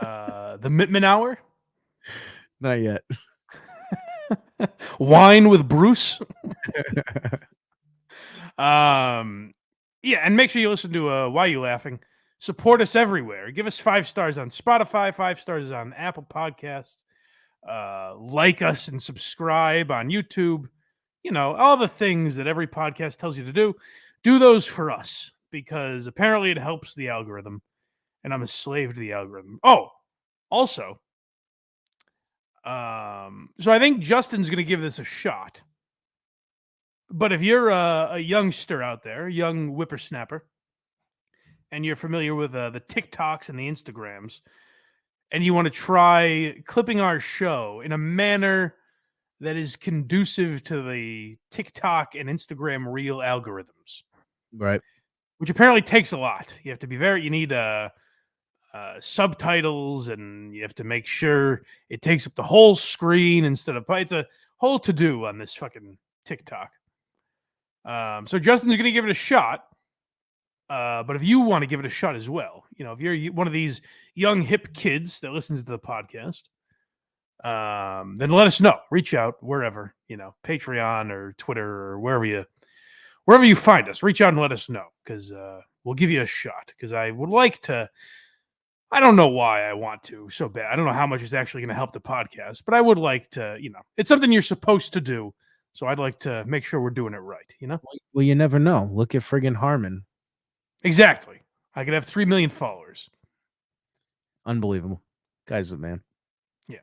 B: The Mittman Hour.
A: Not yet.
B: Wine with Bruce. Yeah, and make sure you listen to Why You Laughing. Support us everywhere. Give us 5 stars on Spotify, 5 stars on Apple Podcasts. Like us and subscribe on YouTube. You know, all the things that every podcast tells you to do. Do those for us, because apparently it helps the algorithm, and I'm a slave to the algorithm. Oh, also, so I think Justin's going to give this a shot. But if you're a youngster out there, a young whippersnapper, and you're familiar with the TikToks and the Instagrams, and you want to try clipping our show in a manner that is conducive to the TikTok and Instagram reel algorithms,
A: Right.
B: which apparently takes a lot. You have to be you need subtitles, and you have to make sure it takes up the whole screen instead of, it's a whole to-do on this fucking TikTok. So Justin's going to give it a shot. But if you want to give it a shot as well, you know, if you're one of these young hip kids that listens to the podcast, then let us know. Reach out wherever, you know, Patreon or Twitter or wherever you find us. Reach out and let us know, because we'll give you a shot. Because I would like to. I don't know why I want to so bad. I don't know how much it's actually going to help the podcast, but I would like to. You know, it's something you're supposed to do. So I'd like to make sure we're doing it right. You know.
A: Well, you never know. Look at friggin' Harmon.
B: Exactly. I could have 3 million followers.
A: Unbelievable. Guy's a man.
B: Yeah.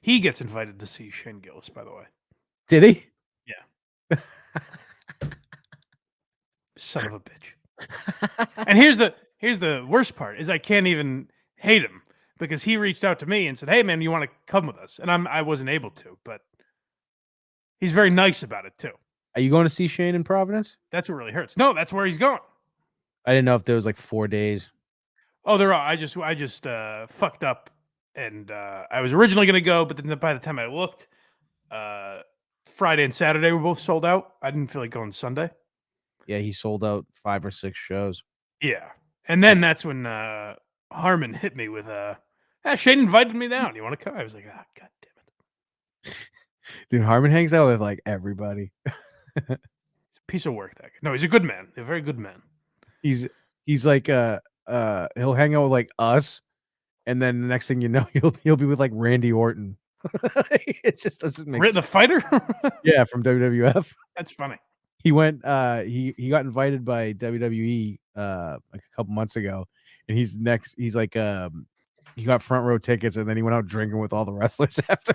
B: He gets invited to see Shane Gillis, by the way.
A: Did he?
B: Yeah. Son of a bitch. And here's the worst part is I can't even hate him because he reached out to me and said, "Hey man, you want to come with us?" And I wasn't able to, but he's very nice about it too.
A: Are you going to see Shane in Providence?
B: That's what really hurts. No, that's where he's going.
A: I didn't know if there was like 4 days.
B: Oh, they're all. I just fucked up, and I was originally gonna go, but then by the time I looked, Friday and Saturday were both sold out. I didn't feel like going Sunday.
A: Yeah, he sold out 5 or 6 shows.
B: Yeah, and then that's when Harmon hit me with Shane invited me down. You want to come? I was like, God damn it.
A: Dude, Harmon hangs out with like everybody.
B: He's a piece of work. That guy. No, he's a good man. A very good man.
A: He's like he'll hang out with like us, and then the next thing you know, he'll be with like Randy Orton. It just doesn't make sense.
B: The fighter?
A: Yeah, from WWF.
B: That's funny.
A: He went he got invited by WWE like a couple months ago, and he's like he got front row tickets, and then he went out drinking with all the wrestlers after.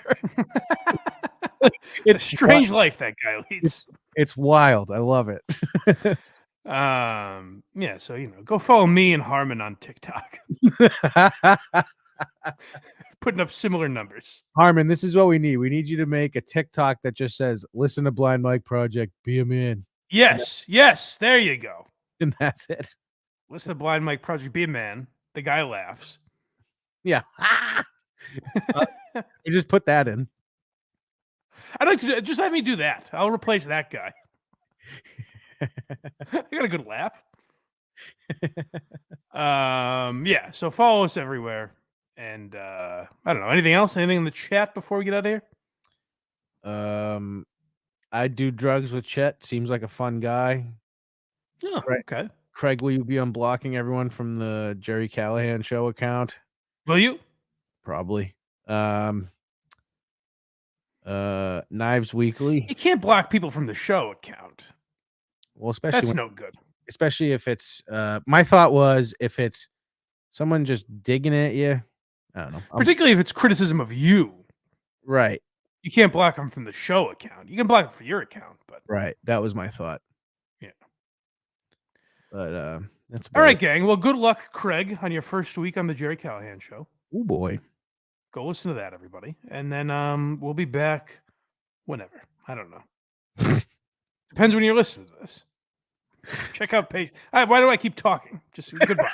B: It's a strange life that guy leads.
A: It's wild. I love it.
B: Yeah, so go follow me and Harmon on TikTok. Putting up similar numbers.
A: Harmon, this is what we need. We need you to make a TikTok that just says, "Listen to Blind Mike Project, be a man."
B: Yes, there you go.
A: And that's it.
B: Listen to Blind Mike Project, be a man. The guy laughs.
A: Yeah. You just put that in.
B: I'd like to just have me do that. I'll replace that guy. I got a good laugh. Yeah, so follow us everywhere. And I don't know. Anything else? Anything in the chat before we get out of here?
A: I do drugs with Chet. Seems like a fun guy.
B: Oh,
A: Right.
B: okay.
A: Craig, will you be unblocking everyone from the Jerry Callahan show account?
B: Will you?
A: Probably. Knives Weekly.
B: You can't block people from the show account.
A: Well, especially
B: That's no good.
A: especially if it's my thought was if it's someone just digging at you. I don't know.
B: Particularly if it's criticism of you.
A: Right.
B: You can't block them from the show account. You can block them for your account, but
A: Right. That was my thought.
B: yeah.
A: But that's
B: all right, gang. Well, good luck, Craig, on your first week on the Jerry Callahan show.
A: Oh boy.
B: Go listen to that, everybody. And then we'll be back whenever. I don't know. Depends when you're listening to this. Check out page. Why do I keep talking? Just goodbye.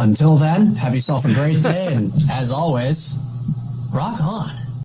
F: Until then, have yourself a great day, and as always, rock on.